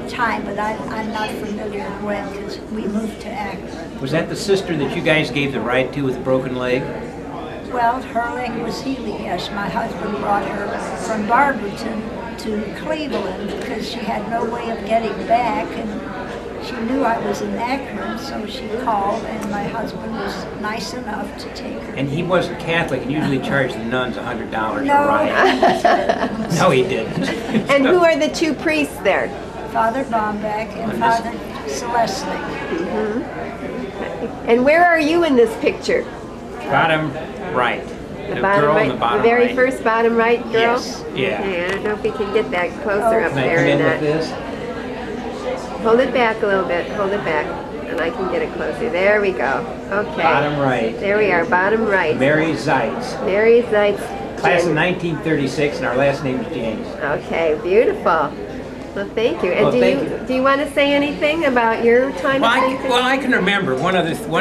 [SPEAKER 15] time, but I'm not familiar when, because we moved to Akron.
[SPEAKER 13] Was that the sister that you guys gave the ride to with a broken leg?
[SPEAKER 15] Well, her leg was healing, yes. My husband brought her from Barberton to Cleveland because she had no way of getting back, and she knew I was in Akron, so she called, and my husband was nice enough to take her.
[SPEAKER 13] And he wasn't Catholic and usually charged the nuns $100 a
[SPEAKER 15] No.
[SPEAKER 13] ride. No, he didn't.
[SPEAKER 19] And who are the 2 priests there?
[SPEAKER 15] Father Bombach and Father Selesnik.
[SPEAKER 19] And where are you in this picture?
[SPEAKER 13] Bottom right.
[SPEAKER 19] The
[SPEAKER 13] The
[SPEAKER 19] bottom
[SPEAKER 13] girl
[SPEAKER 19] right,
[SPEAKER 13] in the bottom
[SPEAKER 19] the very
[SPEAKER 13] right.
[SPEAKER 19] first bottom right girl?
[SPEAKER 13] Yes. Yeah.
[SPEAKER 19] Okay, I don't know if we can get that closer up
[SPEAKER 13] Can I
[SPEAKER 19] there
[SPEAKER 13] come
[SPEAKER 19] or
[SPEAKER 13] in
[SPEAKER 19] not.
[SPEAKER 13] with this?
[SPEAKER 19] Hold it back a little bit. Hold it back. and I can get it closer. There we go. Okay.
[SPEAKER 13] Bottom right.
[SPEAKER 19] There we are, bottom right.
[SPEAKER 13] Mary Zeitz.
[SPEAKER 19] Mary Zeitz.
[SPEAKER 13] Class of 1936, and our last name is James.
[SPEAKER 19] Okay, beautiful. Well, thank you. And
[SPEAKER 13] Well,
[SPEAKER 19] do you want to say anything about your time
[SPEAKER 13] Well,
[SPEAKER 19] at St. Christine?
[SPEAKER 13] I can remember one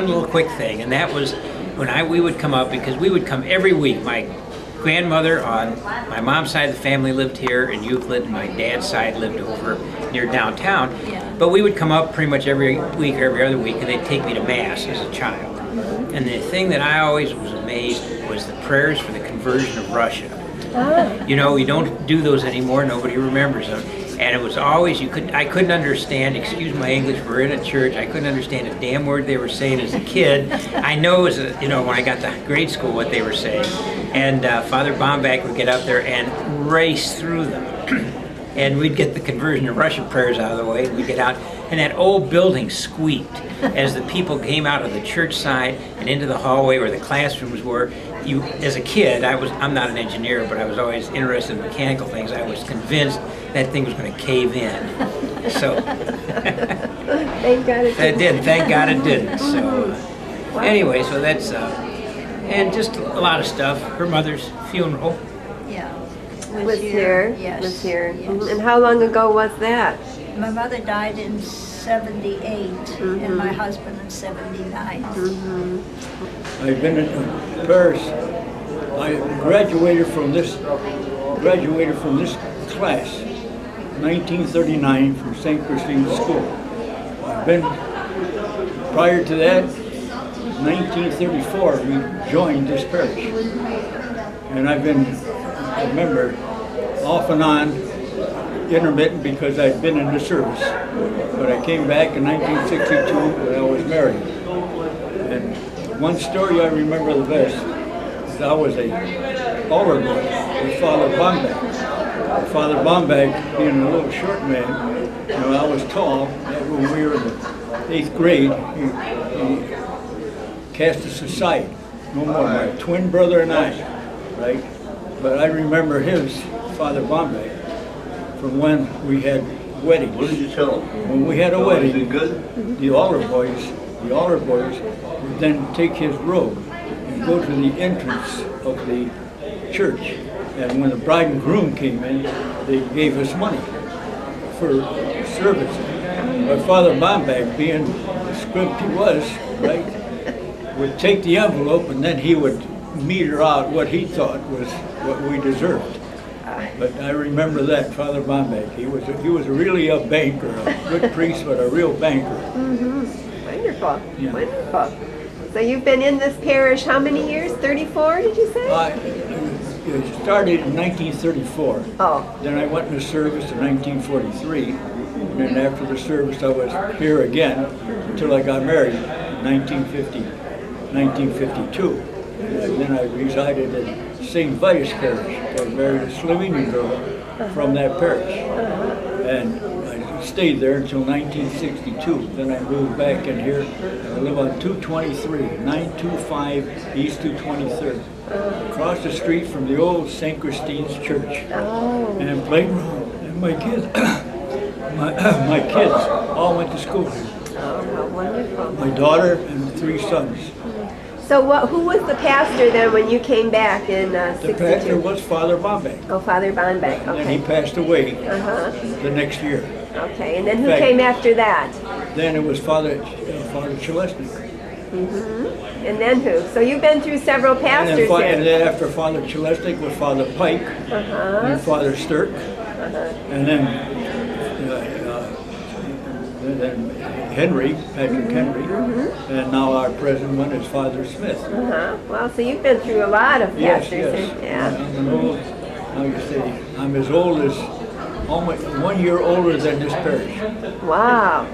[SPEAKER 13] little quick thing, and that was when we would come up, because we would come every week. My grandmother on my mom's side of the family lived here in Euclid, and my dad's side lived over near downtown. But we would come up pretty much every week or every other week, and they'd take me to Mass as a child. And the thing that I always was amazed was the prayers for the conversion of Russia. You know, we don't do those anymore. Nobody remembers them. And it was always, I couldn't understand, excuse my English, we're in a church, I couldn't understand a damn word they were saying as a kid. I know as a, when I got to grade school what they were saying. And Father Bombach would get up there and race through them. And we'd get the conversion of Russia prayers out of the way, and we'd get out, and that old building squeaked as the people came out of the church side and into the hallway where the classrooms were. As a kid, I'm not an engineer, but I was always interested in mechanical things. I was convinced that thing was going to cave in. So
[SPEAKER 19] thank God it didn't.
[SPEAKER 13] Thank God it didn't. So anyway, so that's and just a lot of stuff. Her mother's funeral.
[SPEAKER 19] Yeah. Was here.
[SPEAKER 15] Yes.
[SPEAKER 19] Was here.
[SPEAKER 15] Yes.
[SPEAKER 19] And how long ago was that?
[SPEAKER 15] My mother died in 78 and my husband in 79.
[SPEAKER 3] I've been in Paris. I graduated from this class, 1939, from St Christine School. I've been, prior to that, 1934, we joined this parish. And I've been a member off and on, intermittent, because I'd been in the service. But I came back in 1962 when I was married. And one story I remember the best is I was a altar boy with Father Bombach. Father Bombach, being a little short man, I was tall. When we were in the 8th grade, he cast us aside. No more, my twin brother and I, right? But I remember his, Father Bombach, from when we had weddings.
[SPEAKER 1] What did you tell him?
[SPEAKER 3] When we had a wedding,
[SPEAKER 1] good?
[SPEAKER 3] the altar boys would then take his robe and go to the entrance of the church. And when the bride and groom came in, they gave us money for service. But Father Bombach, being the script he was, right, would take the envelope and then he would meter out what he thought was what we deserved. But I remember that, Father Bombach. He was really a banker, a good priest, but a real banker.
[SPEAKER 19] Wonderful.
[SPEAKER 3] Yeah.
[SPEAKER 19] Wonderful. So you've been in this parish how many years? 34, did you say?
[SPEAKER 3] It started in 1934.
[SPEAKER 19] Oh.
[SPEAKER 3] Then I went into service in 1943. And then after the service, I was here again until I got married in 1952. And then I resided in St. Vitus Parish. I married a Slovenian girl from that parish. And I stayed there until 1962. Then I moved back in here. I live on 223, 925 East 223rd. Across the street from the old St. Christine's Church. And playground. And my kids, my kids all went to school here.
[SPEAKER 19] Oh, how wonderful.
[SPEAKER 3] My daughter and 3 sons.
[SPEAKER 19] So who was the pastor then when you came back in 62?
[SPEAKER 3] The pastor was Father Bombach.
[SPEAKER 19] Oh, Father Bombach, okay.
[SPEAKER 3] And he passed away the next year.
[SPEAKER 19] Okay, and then who came after that?
[SPEAKER 3] Then it was Father Chelesnik.
[SPEAKER 19] And then who? So you've been through several pastors here.
[SPEAKER 3] And then after Father Chelesnik was Father Pike, and Father Sturk, and then Henry, Patrick Henry, and now our present one is Father Smith.
[SPEAKER 19] Well, so you've been through a lot of pastors.
[SPEAKER 3] Yes.
[SPEAKER 19] Yeah.
[SPEAKER 3] I'm an old, how you say, I'm as old as, almost 1 year older than this parish.
[SPEAKER 19] Wow.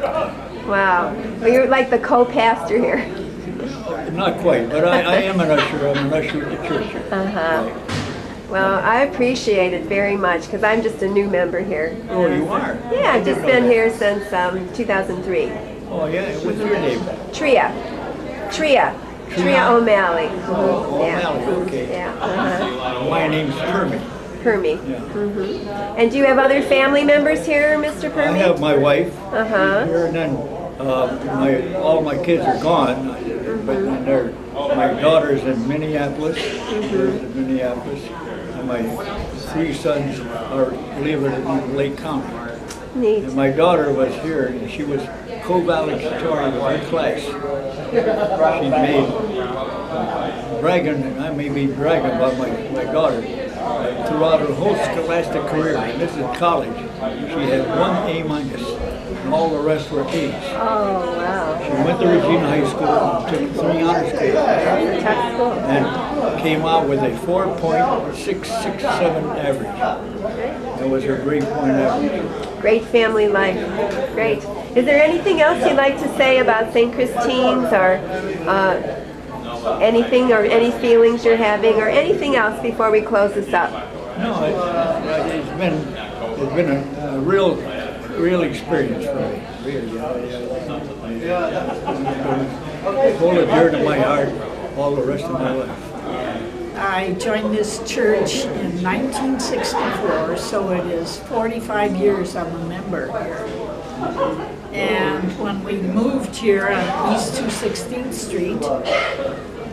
[SPEAKER 19] Wow. Well, you're like the co-pastor here.
[SPEAKER 3] Not quite, but I am an usher. I'm an usher at the church.
[SPEAKER 19] Well, I appreciate it very much because I'm just a new member here.
[SPEAKER 3] Oh, you are?
[SPEAKER 19] Yeah, I've just been here since 2003.
[SPEAKER 3] Oh, yeah. What's your name?
[SPEAKER 19] Tria O'Malley.
[SPEAKER 3] Oh,
[SPEAKER 19] Yeah.
[SPEAKER 3] O'Malley, okay.
[SPEAKER 19] Yeah.
[SPEAKER 3] My name's Hermie.
[SPEAKER 19] Hermie. And do you have other family members here, Mr. Hermie?
[SPEAKER 3] I have my wife
[SPEAKER 19] Uh-huh.
[SPEAKER 3] here, and then all my kids are gone, but my daughter's in Minneapolis, and my 3 sons are living in Lake County.
[SPEAKER 19] Neat.
[SPEAKER 3] And my daughter was here, and she was co-valedictorian of her class. She made bragging, I may be bragging about my daughter, throughout her whole scholastic career, and this is college, she had 1 A-, and all the rest were A's.
[SPEAKER 19] Oh, wow.
[SPEAKER 3] She went to Regina High School, took 3 honors classes, and came out with a 4.667 average. That was her grade point average.
[SPEAKER 19] Great family life. Great. Is there anything else you'd like to say about St. Christine's, or anything, or any feelings you're having, or anything else before we close this up?
[SPEAKER 3] No, it's been a real experience for me. Really, I hold it dear to my heart all the rest of my life.
[SPEAKER 10] I joined this church in 1964, so it is 45 years I'm a member here. And when we moved here on East 216th Street,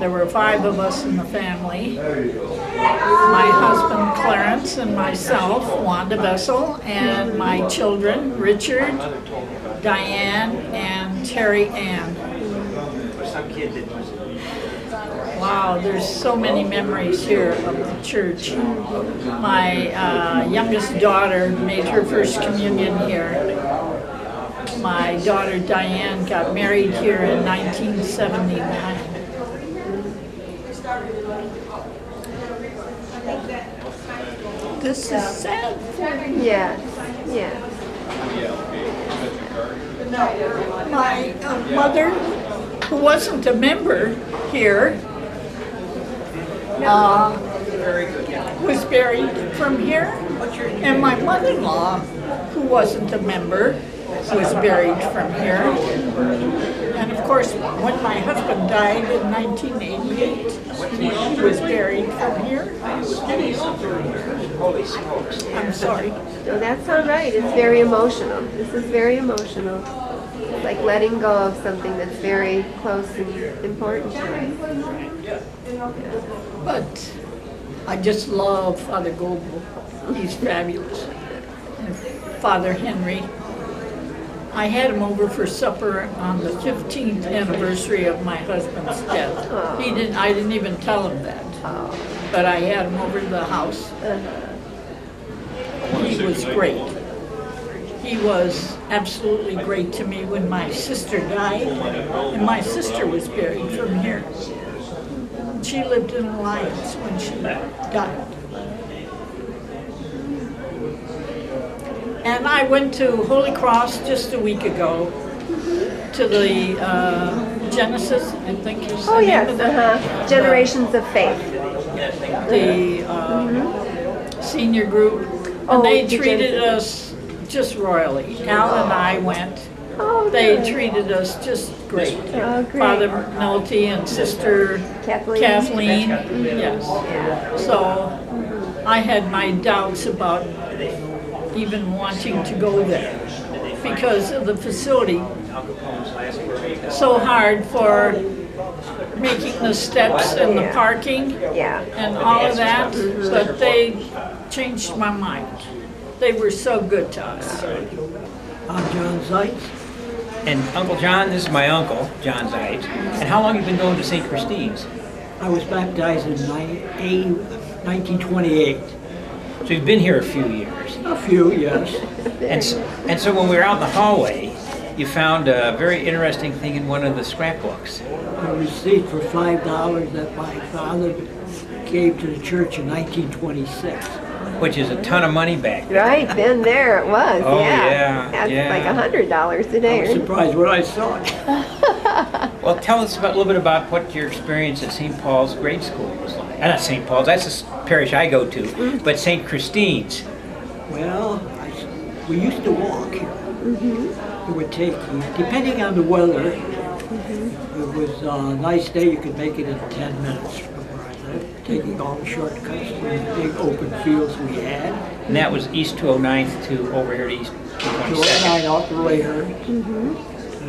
[SPEAKER 10] there were 5 of us in the family. My husband Clarence and myself, Wanda Bessel, and my children, Richard, Diane, and Terry Ann. Wow, there's so many memories here of the church. My youngest daughter made her first communion here. My daughter Diane got married here in 1979. This is sad.
[SPEAKER 19] Yes, yes.
[SPEAKER 10] My mother, who wasn't a member here, was buried from here, and my mother-in-law, who wasn't a member, was buried from here. And of course, when my husband died in 1988, he was buried from here. I'm sorry.
[SPEAKER 19] No, that's all right. It's very emotional. This is very emotional. It's like letting go of something that's very close and important to us.
[SPEAKER 10] But I just love Father Goebel. He's fabulous. And Father Henry. I had him over for supper on the 15th anniversary of my husband's death.
[SPEAKER 19] Oh.
[SPEAKER 10] I didn't even tell him that.
[SPEAKER 19] Oh.
[SPEAKER 10] But I had him over to the house. He was great. He was absolutely great to me when my sister died, and my sister was buried from here. She lived in Alliance when she died. And I went to Holy Cross just a week ago to the Genesis, I think is the name of that.
[SPEAKER 19] Generations of Faith.
[SPEAKER 10] The senior group. And they treated us just royally. Al and I went. They treated us just great. Father Melty and Sister Kathleen. Yes. So I had my doubts about even wanting to go there because of the facility. So hard for making the steps and the parking and all of that, but they changed my mind. They were so good to us.
[SPEAKER 16] I'm John Zeitz.
[SPEAKER 13] And Uncle John, this is my uncle, John Zeitz. And how long have you been going to St. Christine's?
[SPEAKER 16] I was baptized in 1928.
[SPEAKER 13] So you've been here a few years?
[SPEAKER 16] A few, yes.
[SPEAKER 13] And so when we were out in the hallway, you found a very interesting thing in one of the scrapbooks.
[SPEAKER 16] A receipt for $5 that my father gave to the church in 1926.
[SPEAKER 13] Which is a ton of money back then.
[SPEAKER 19] Right, then there it was.
[SPEAKER 13] Oh, yeah.
[SPEAKER 19] That's
[SPEAKER 13] yeah.
[SPEAKER 19] like $100 today.
[SPEAKER 16] I was surprised when I saw it.
[SPEAKER 13] Well, tell us a little bit about what your experience at St. Paul's grade school was like. Not St. Paul's, that's the parish I go to, but St. Christine's.
[SPEAKER 16] Well, we used to walk here. It would take, depending on the weather, it was a nice day, you could make it in 10 minutes from where I lived, taking all the shortcuts to the big open fields we had.
[SPEAKER 13] And that was East 209th to over here to East 227th.
[SPEAKER 16] 209 out the later.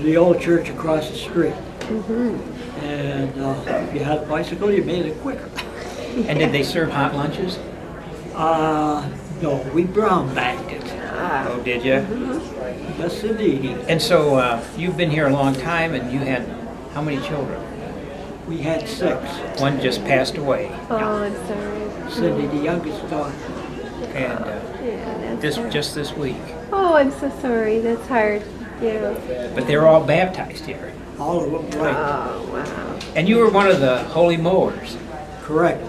[SPEAKER 16] the old church across the street. And if you had a bicycle, you made it quicker.
[SPEAKER 13] And did they serve hot lunches?
[SPEAKER 16] No, we brown bagged it.
[SPEAKER 13] Oh, did you?
[SPEAKER 16] Yes, indeed.
[SPEAKER 13] And so you've been here a long time, and you had how many children?
[SPEAKER 16] We had 6.
[SPEAKER 13] One just passed away.
[SPEAKER 19] Oh, I'm sorry.
[SPEAKER 16] Cindy, the youngest daughter.
[SPEAKER 13] And just this week.
[SPEAKER 19] Oh, I'm so sorry. That's hard. Yeah.
[SPEAKER 13] But they were all baptized here.
[SPEAKER 16] All of them, right.
[SPEAKER 19] Oh, wow.
[SPEAKER 13] And you were one of the holy mowers.
[SPEAKER 16] Correct.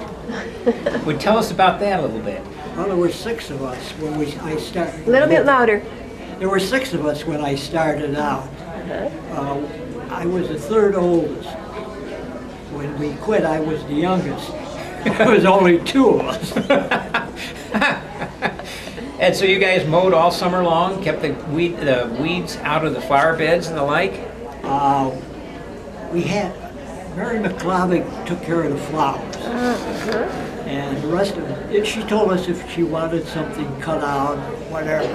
[SPEAKER 13] Would tell us about that a little bit.
[SPEAKER 16] Well, there were 6 of us when I started.
[SPEAKER 19] A little bit louder.
[SPEAKER 16] There were 6 of us when I started out. I was the third oldest. When we quit, I was the youngest. There was only 2 of us.
[SPEAKER 13] And so you guys mowed all summer long, kept the weeds out of the flower beds and the like?
[SPEAKER 16] We had, Mary McClavick took care of the flowers. And the rest of it, she told us if she wanted something cut out or whatever.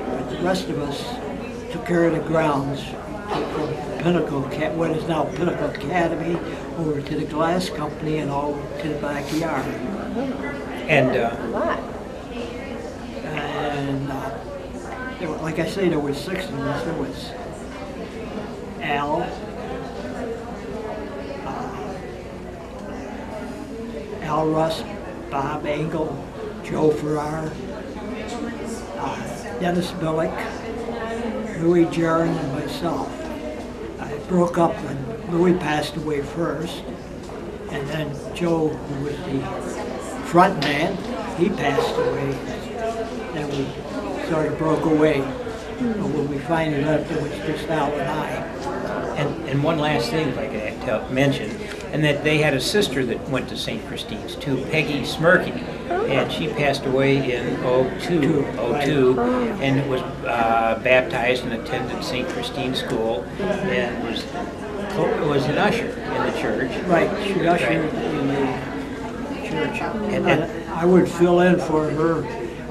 [SPEAKER 16] But the rest of us took care of the grounds from Pinnacle, what is now Pinnacle Academy, over to the glass company and all to the backyard.
[SPEAKER 13] And
[SPEAKER 16] there were, like I say, there were 6 of us. There was Al Russ, Bob Engel, Joe Farrar, Dennis Billick, Louis Jaron, and myself. I broke up when Louis passed away first, and then Joe, who was the front man, he passed away. Then we sort of broke away. But when we finally left, it was just Al and I.
[SPEAKER 13] And one last thing, if I could mention, and that they had a sister that went to St. Christine's too, Peggy Smirky, and she passed away in 02, and was baptized and attended St. Christine School, and was an usher in the church.
[SPEAKER 16] Right, she ushered in the church. And I would fill in for her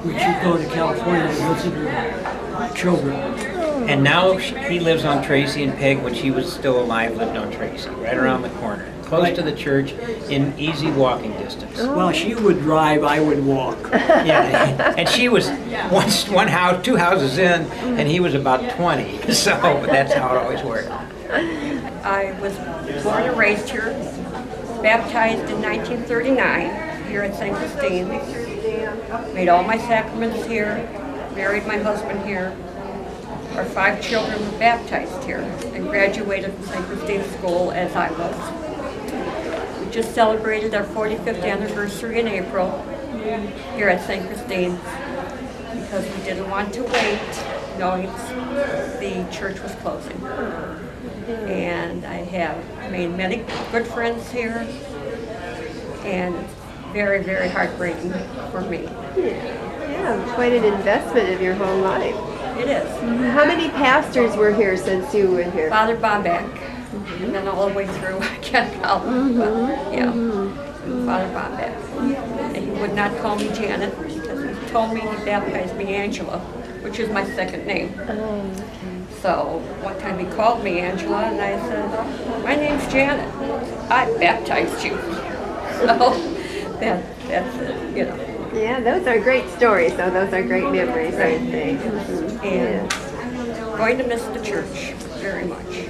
[SPEAKER 16] when she'd go to California to visit her children.
[SPEAKER 13] And now he lives on Tracy, and Peg, when she was still alive, lived on Tracy, right around the corner, close to the church, in easy walking distance.
[SPEAKER 16] Well, she would drive, I would walk.
[SPEAKER 13] Yeah, and she was one house, 2 houses in, and he was about 20. So, but that's how it always worked.
[SPEAKER 4] I was born and raised here, baptized in 1939 here at St. Christine. Made all my sacraments here, married my husband here. Our 5 children were baptized here and graduated from St. Christine School as I was. We just celebrated our 45th anniversary in April here at St. Christine because we didn't want to wait knowing the church was closing. And I have made many good friends here, and it's very, very heartbreaking for me.
[SPEAKER 19] Yeah, quite an investment of your whole life.
[SPEAKER 4] It is.
[SPEAKER 19] How many pastors were here since you were here?
[SPEAKER 4] Father Bombeck, and then all the way through, I can't count, but yeah, Father Bombeck. And he would not call me Janet because he told me he baptized me Angela, which is my second name. So one time he called me Angela, and I said, "My name's Janet. I baptized you." So that's it, you know.
[SPEAKER 19] Yeah, those are great stories, though. Those are great memories, aren't they?
[SPEAKER 4] And going to miss the church very much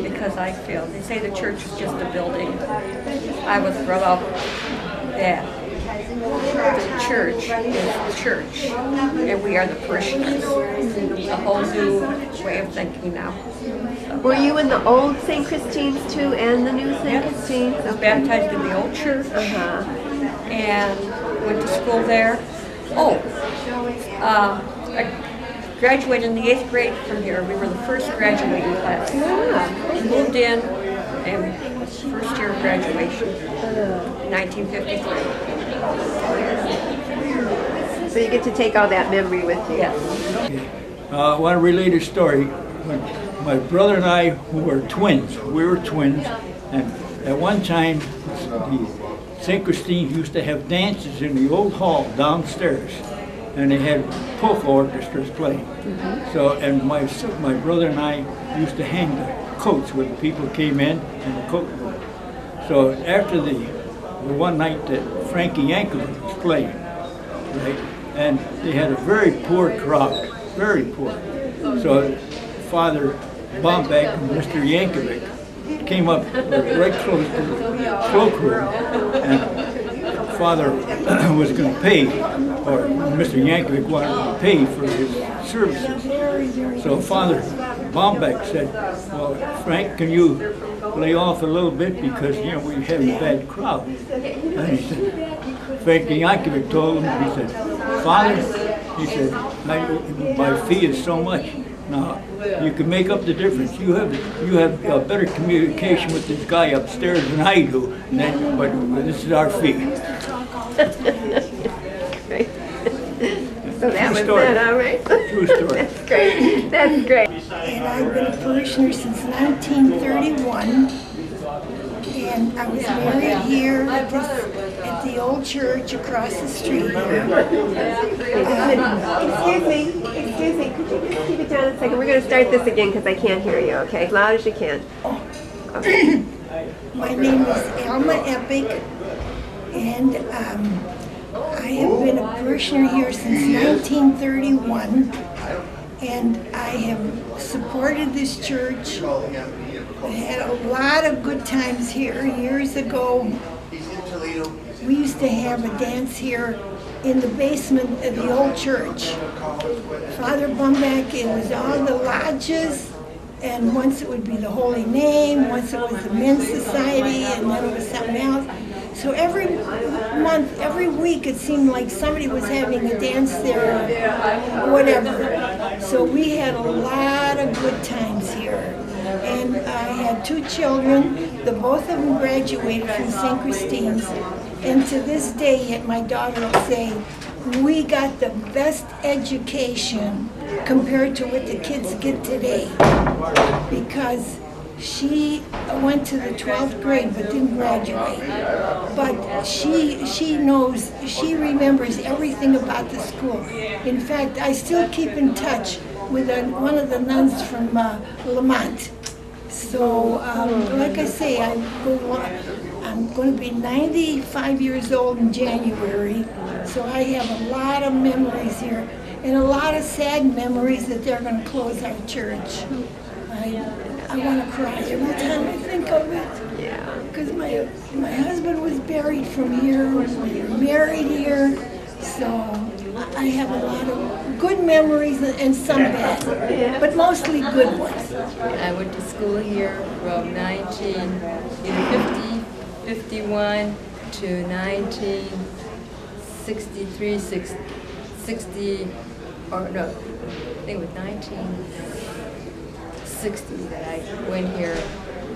[SPEAKER 4] because I feel, they say the church is just a building. I was brought up that the church is the church and we are the parishioners. It's a whole new way of thinking now. So,
[SPEAKER 19] were you in the old St. Christine's too and the new St. Christine's?
[SPEAKER 4] I was baptized in the old church and went to school there. I graduated in the 8th grade from here. We were the first graduating class. Moved in, and first year of graduation, 1953.
[SPEAKER 19] So you get to take all that memory with you.
[SPEAKER 4] Yes.
[SPEAKER 3] I want to relate a story. When my brother and I, who were twins, and at one time, the St. Christine used to have dances in the old hall downstairs. and they had polka orchestras playing. So, and my brother and I used to hang the coats when people came in the coat room. So after the one night that Frankie Yankovic was playing, right, and they had a very poor crowd, very poor. So Father Bombeck and Mr. Yankovic came up right close to the cloakroom, and Father was going to pay, or Mr. Yankovic wanted to pay for his services. So Father Bombeck said, well, Frank, can you lay off a little bit because, you know, we have a bad crowd. And he said, Frank Yankovic told him, he said, Father, he said, my fee is so much. Now, you can make up the difference. You have a better communication with this guy upstairs than I do, but this is our fee.
[SPEAKER 19] Great. So that was
[SPEAKER 3] story.
[SPEAKER 19] that, all right?
[SPEAKER 3] True story.
[SPEAKER 19] That's great. That's great.
[SPEAKER 8] And I've been a parishioner since 1931. And I was married here at the old church across the street here.
[SPEAKER 19] Excuse me, could you just keep it down a second? We're going to start this again because I can't hear you, okay? As loud as you can. Okay.
[SPEAKER 8] My name is Alma Epic, and I have been a parishioner here since 1931, and I have supported this church. I had a lot of good times here. Years ago, we used to have a dance here in the basement of the old church. Father Bumback, it was all the lodges, and once it would be the Holy Name, once it was the Men's Society, and then it was something else. So every month, every week, it seemed like somebody was having a dance there, or whatever. So we had a lot of good times here. And I had 2 children. Both of them graduated from St. Christine's. And to this day, yet my daughter will say, we got the best education compared to what the kids get today. Because she went to the 12th grade but didn't graduate. But she knows, she remembers everything about the school. In fact, I still keep in touch with one of the nuns from Lamont. So, like I say, I'm going to be 95 years old in January, so I have a lot of memories here, and a lot of sad memories that they're going to close our church. I want to cry every time I think of it. Yeah. Because my husband was buried from here, we were married here, so I have a lot of good memories and some bad, but mostly good ones.
[SPEAKER 17] I went to school here from 1951 to 1963, 60, or no, I think it was 1960 that I went here.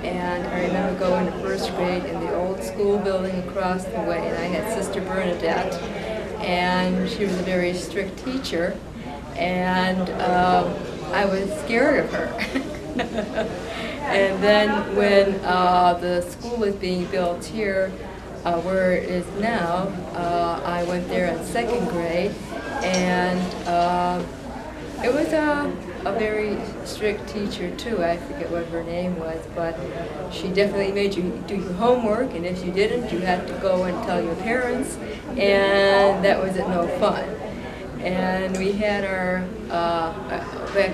[SPEAKER 17] And I remember going to first grade in the old school building across the way, and I had Sister Bernadette, and she was a very strict teacher, and I was scared of her. And then when the school was being built here, where it is now, I went there in second grade, and it was a very strict teacher too. I forget what her name was, but she definitely made you do your homework, and if you didn't, you had to go and tell your parents, and that was no fun. And we had our,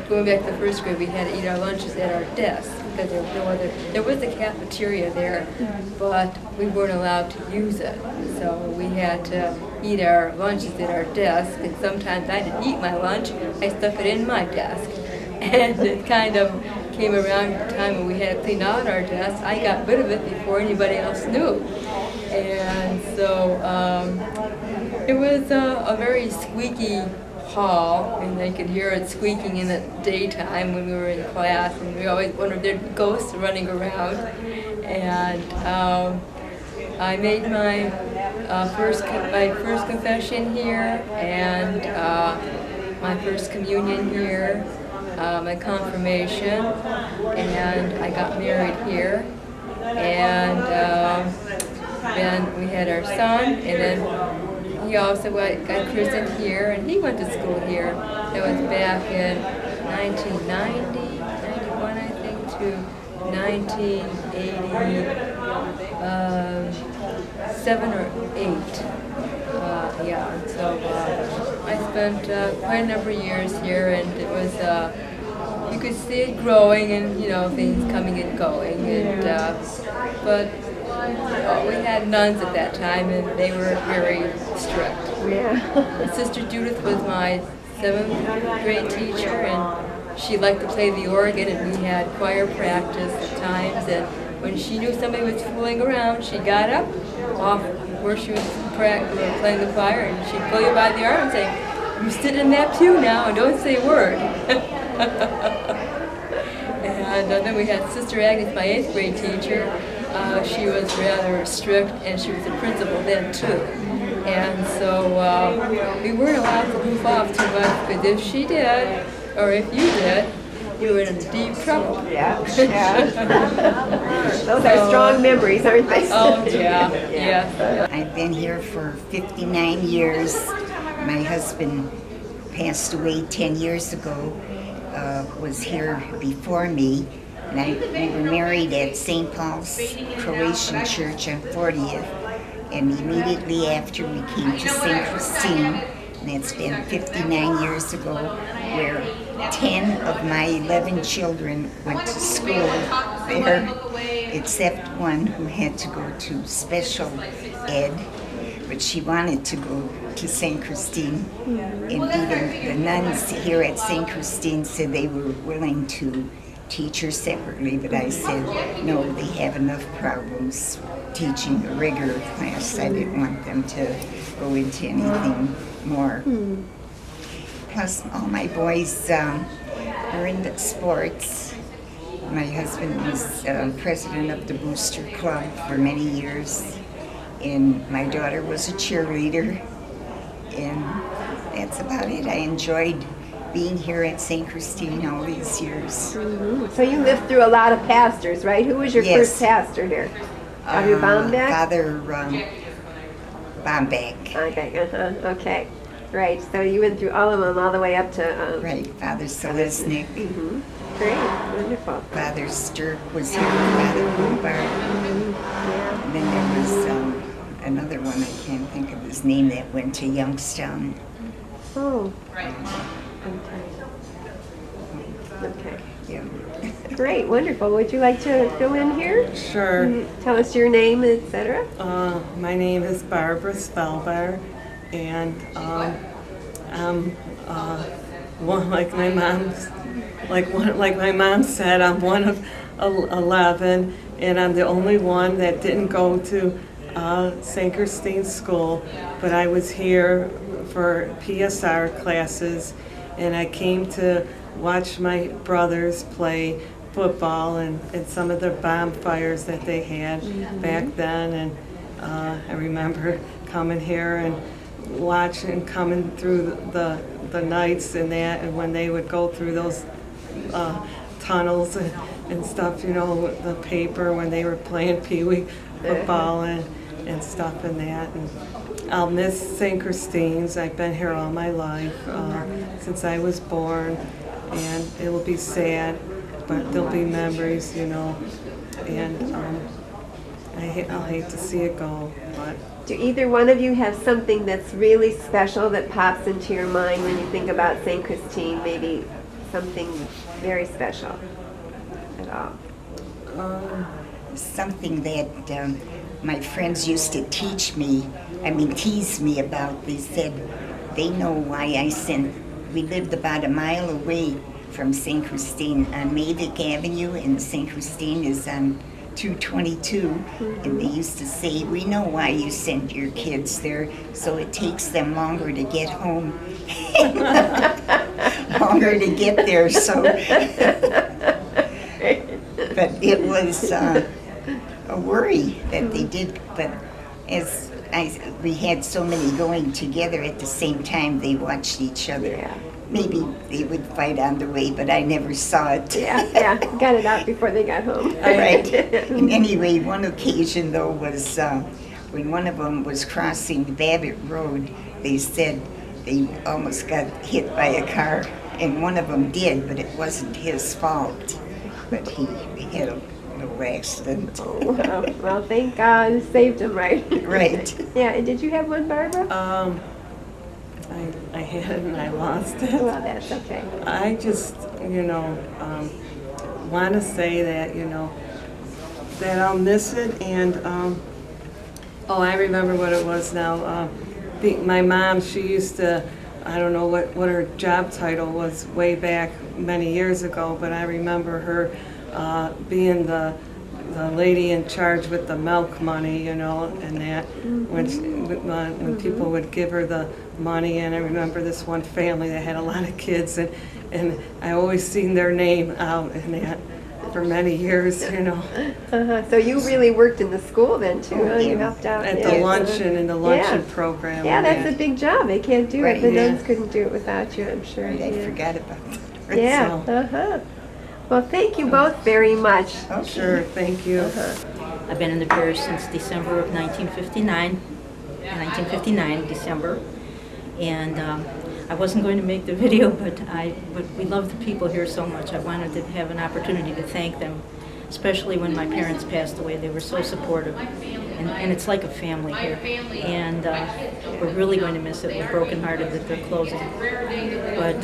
[SPEAKER 17] going back to first grade, we had to eat our lunches at our desks because there was no other, there was a cafeteria there, but we weren't allowed to use it. So we had to eat our lunches at our desk, and sometimes I didn't eat my lunch, I stuck it in my desk. And it kind of came around the time when we had to clean out our desks. I got rid of it before anybody else knew. And so it was a very squeaky hall, and they could hear it squeaking in the daytime when we were in class, and we always wondered if there'd be ghosts running around. And I made my first confession here, and my first communion here, my confirmation, and I got married here, and then we had our son, and then he also got christened here, and he went to school here. That was back in 1990, 91, I think, to 1987 or 8. Yeah, so I spent quite a number of years here, and it was, you could see it growing and, things coming and going. And but we had nuns at that time, and they were very strict.
[SPEAKER 19] Yeah.
[SPEAKER 17] Sister Judith was my 7th grade teacher, and she liked to play the organ, and we had choir practice at times. And when she knew somebody was fooling around, she got up off where she was playing the choir, and she'd pull you by the arm and say, "You sit in that pew now and don't say a word." And then we had Sister Agnes, my 8th grade teacher. She was rather strict, and she was a principal then too. And so we weren't allowed to goof off too much, because if she did, or if you did, you were in deep trouble.
[SPEAKER 19] Yeah. Those are strong memories, aren't they?
[SPEAKER 17] Oh, yeah.
[SPEAKER 5] I've been here for 59 years. My husband passed away 10 years ago, was here before me. And we were married at St. Paul's Croatian Church on 40th. And immediately after we came to St. Christine, and that's been 59 years ago, where 10 of my 11 children went to school there, except one who had to go to special ed, but she wanted to go to St. Christine. And even the nuns here at St. Christine said they were willing to teach her separately, but I said, no, they have enough problems teaching a regular class. I didn't want them to go into anything more. Plus, all my boys are into sports. My husband was president of the Booster Club for many years, and my daughter was a cheerleader, and that's about it. I enjoyed being here at St. Christine all these years.
[SPEAKER 19] So you lived through a lot of pastors, right? Who was your first pastor here? Father Bombeck?
[SPEAKER 5] Father Bombeck.
[SPEAKER 19] Okay. Right, so you went through all of them all the way up to...
[SPEAKER 5] right, Father Selesnik.
[SPEAKER 19] Great, wonderful.
[SPEAKER 5] Father Sturk was here, Father Hubbard. And then there was another one, I can't think of his name, that went to Youngstown.
[SPEAKER 19] Oh. Okay.
[SPEAKER 5] Yeah.
[SPEAKER 19] Great, wonderful. Would you like to go in here?
[SPEAKER 14] Sure.
[SPEAKER 19] Tell us your name, etc.
[SPEAKER 14] My name is Barbara Spellbar, and I'm one like my mom's. Like my mom said, I'm one of 11, and I'm the only one that didn't go to St. Christine School, but I was here for PSR classes, and I came to watch my brothers play football and some of the bonfires that they had back then, and I remember coming here and watching, coming through the nights and that, and when they would go through those tunnels and stuff, the paper when they were playing Pee-wee football and stuff and that. And I'll miss St. Christine's. I've been here all my life, since I was born, and it will be sad, but there'll be memories, and I'll hate to see it go. But
[SPEAKER 19] Do either one of you have something that's really special that pops into your mind when you think about St. Christine, maybe something very special at all?
[SPEAKER 5] Something that my friends used to tease me about. They said they know why we lived about a mile away from St. Christine on Mavic Avenue, and St. Christine is on 222, and they used to say, we know why you sent your kids there, so it takes them longer to get home, longer to get there, so. But it was a worry that they did, but we had so many going together at the same time, they watched each other.
[SPEAKER 19] Yeah.
[SPEAKER 5] Maybe they would fight on the way, but I never saw it.
[SPEAKER 19] Yeah, got it out before they got home.
[SPEAKER 5] Right. And anyway, one occasion though was when one of them was crossing Babbitt Road, they said they almost got hit by a car, and one of them did, but it wasn't his fault. But he had a little accident.
[SPEAKER 19] Oh, wow. Well, thank God you saved him, right?
[SPEAKER 5] Right.
[SPEAKER 19] Yeah, and did you have one, Barbara?
[SPEAKER 14] I had it and I lost it.
[SPEAKER 19] Well, that's okay.
[SPEAKER 14] I just, want to say that, that I'll miss it. And, I remember what it was now. My mom, she used to, I don't know what her job title was way back many years ago, but I remember her being the lady in charge with the milk money, and that, when people would give her the money. And I remember this one family that had a lot of kids, and I always seen their name out in that for many years,
[SPEAKER 19] So you really worked in the school then too, huh? You helped out
[SPEAKER 14] at the luncheon, in the luncheon program.
[SPEAKER 19] Yeah, that's a big job. They can't do
[SPEAKER 5] Right,
[SPEAKER 19] it. The
[SPEAKER 5] yeah.
[SPEAKER 19] nuns couldn't do it without you, I'm sure.
[SPEAKER 5] I forgot about that.
[SPEAKER 19] Yeah. Well, thank you both very much.
[SPEAKER 14] Sure, thank you.
[SPEAKER 6] I've been in the parish since December of 1959, December. And I wasn't going to make the video, but we love the people here so much. I wanted to have an opportunity to thank them, especially when my parents passed away. They were so supportive, and it's like a family here. And we're really going to miss it. We're brokenhearted that they're closing. But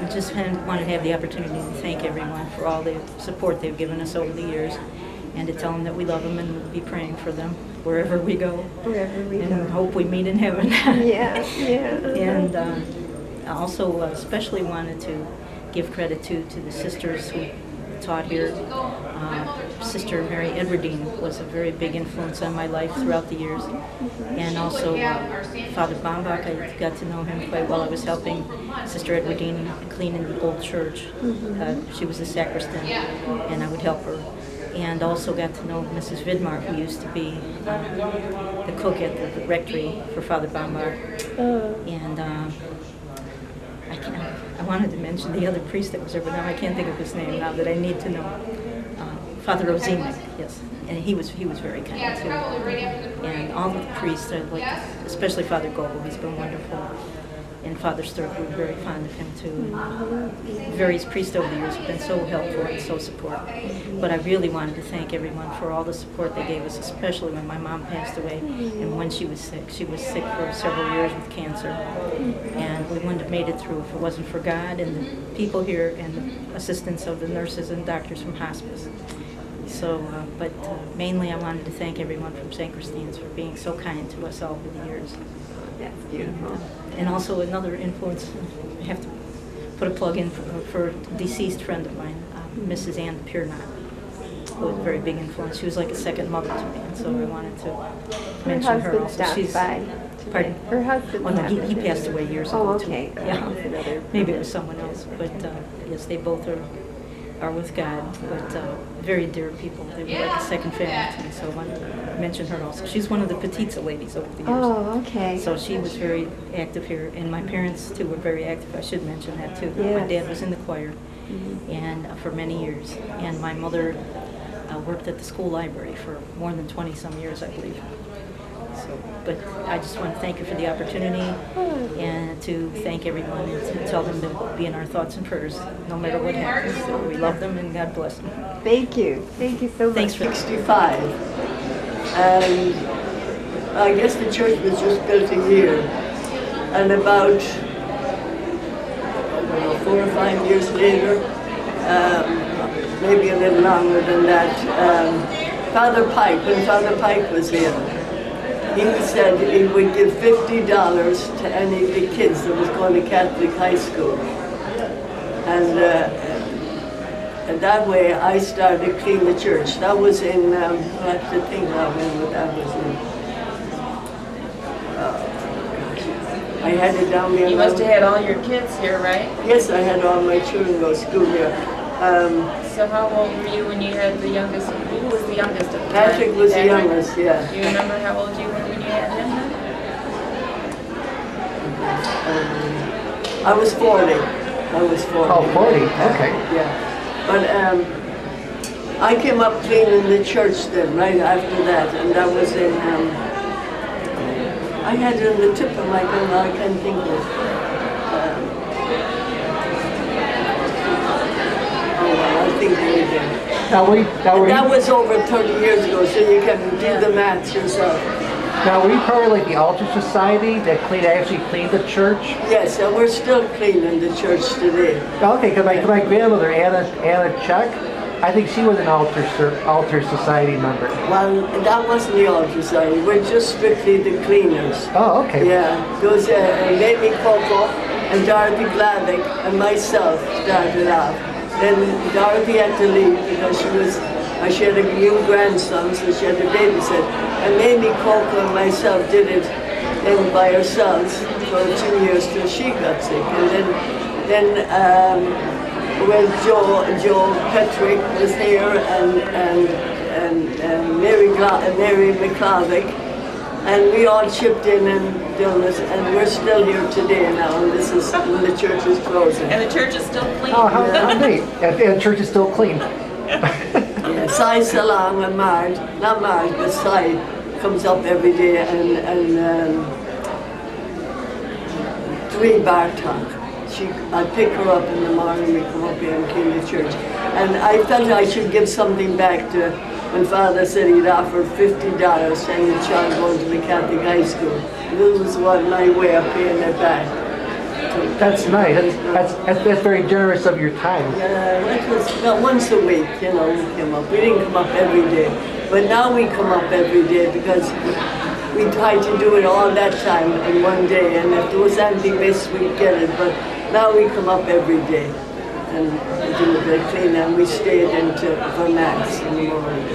[SPEAKER 6] we just wanted to have the opportunity to thank everyone for all the support they've given us over the years, and to tell them that we love them and we'll be praying for them wherever we go.
[SPEAKER 19] Wherever we
[SPEAKER 6] and
[SPEAKER 19] go.
[SPEAKER 6] hope we meet in heaven.
[SPEAKER 19] Yeah.
[SPEAKER 6] And I also especially wanted to give credit to the sisters who taught here. Sister Mary Edwardine was a very big influence on my life throughout the years. And also Father Bambach, I got to know him quite well. I was helping Sister Edwardine clean in the old church. She was a sacristan, and I would help her. And also got to know Mrs. Vidmar, who used to be the cook at the rectory for Father Bambach. And I wanted to mention the other priest that was there, but now I can't think of his name now that I need to know. Father Rosinek, yes, and he was very kind too. And all of the priests, especially Father Goebel, he's been wonderful. And Father Sturk, we were very fond of him too. And various priests over the years have been so helpful and so supportive. But I really wanted to thank everyone for all the support they gave us, especially when my mom passed away and when she was sick. She was sick for several years with cancer, and we wouldn't have made it through if it wasn't for God and the people here and the assistance of the nurses and doctors from hospice. So, but mainly I wanted to thank everyone from St. Christine's for being so kind to us all over the years.
[SPEAKER 19] That's beautiful.
[SPEAKER 6] And also another influence, I have to put a plug in for a deceased friend of mine, Mrs. Ann Piernot, who was a very big influence. She was like a second mother to me, and so I wanted to mention her also.
[SPEAKER 19] Stopped by.
[SPEAKER 6] Pardon?
[SPEAKER 19] Her husband.
[SPEAKER 6] Oh no, he passed away years ago.
[SPEAKER 19] Oh, okay.
[SPEAKER 6] Too. Yeah. Maybe it was someone else, but yes, they both are with God, but very dear people. They were like a second family to me, so I wanted to mention her also. She's one of the Petitza ladies over the years.
[SPEAKER 19] Oh, okay.
[SPEAKER 6] So she was very active here, and my parents too were very active. I should mention that too.
[SPEAKER 19] Yes.
[SPEAKER 6] My dad was in the choir, and for many years, and my mother worked at the school library for more than 20 some years, I believe. So, but I just want to thank you for the opportunity, and to thank everyone, and to tell them to be in our thoughts and prayers, no matter what happens. So we love them, and God bless them.
[SPEAKER 19] Thank you. Thank you so much.
[SPEAKER 6] Thanks for
[SPEAKER 7] 65. And I guess the church was just built a year. And about 4 or 5 years later, maybe a little longer than that, Father Pike, when Father Pike was here, he said he would give $50 to any of the kids that was going to Catholic high school. And that way I started Clean the Church. That was in, I have to think now when that was in. I had it down there.
[SPEAKER 23] You must have had all your kids here, right?
[SPEAKER 7] Yes, I had all my children go to school here.
[SPEAKER 23] So how old were you when you had the youngest? Who was the youngest at the time?
[SPEAKER 7] Patrick was the youngest, yeah.
[SPEAKER 23] Do you remember how old you were when you had him?
[SPEAKER 7] I was 40. I was 40.
[SPEAKER 24] Oh, 40, okay.
[SPEAKER 7] Yeah. But I came up cleaning the church then, right after that, and that was in, I had it on the tip of my tongue, I can't think of it. I think we did.
[SPEAKER 16] Now
[SPEAKER 7] That was over 30 years ago, so you can do the math yourself.
[SPEAKER 16] Now, were you part of like the altar society that actually cleaned the church?
[SPEAKER 7] Yes, and we're still cleaning the church today.
[SPEAKER 16] Okay, because my grandmother, Anna Chuck, I think she was an altar society member.
[SPEAKER 7] Well, that wasn't the altar society. We're just strictly the cleaners.
[SPEAKER 16] Oh, okay.
[SPEAKER 7] Yeah, those Mamie Coco and Dorothy Gladdick and myself started off. Then Dorothy had to leave because she had a new grandson, so she had to babysit. And Mamie Coco and myself did it then by ourselves for 2 years till she got sick. And then when Joe Petrick was here and Mary McClavick, and we all chipped in and done this, and we're still here today now, and this is when the church is closing.
[SPEAKER 23] And the church is still clean.
[SPEAKER 16] Oh, how neat. And the church is still clean.
[SPEAKER 7] Yeah, Sai Salang and Mard, not Mard, but Sai comes up every day, and Dwee Bartok. I pick her up in the morning, we come up here and clean the church. And I felt I should give something back to when Father said he'd offered $50 to any child going to the Catholic high school. This was my way of paying it back.
[SPEAKER 16] That's nice. That's very generous of your time.
[SPEAKER 7] Yeah, that was about once a week, you know, we came up. We didn't come up every day. But now we come up every day because we tried to do it all that time in one day. And if there was anything missed, we'd get it. But now we come up every day and do a bit of clean, and we stayed for Mass in the morning.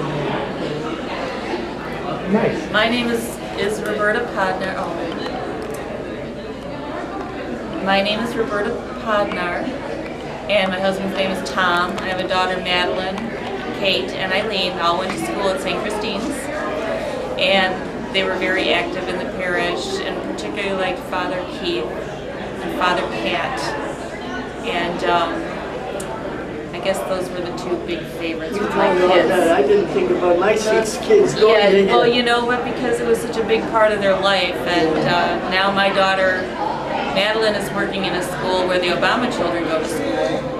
[SPEAKER 16] Nice.
[SPEAKER 23] My name is Roberta Podnar. Oh. My name is Roberta Podnar, and my husband's name is Tom. I have a daughter, Madeline, Kate, and Eileen. All went to school at St. Christine's, and they were very active in the parish, and particularly liked Father Keith and Father Pat. And I guess those were the two big favorites with my kids.
[SPEAKER 7] I didn't think about my 6 kids going to him.
[SPEAKER 23] Well, you know what? Because it was such a big part of their life, and now my daughter Madeline is working in a school where the Obama children go to school,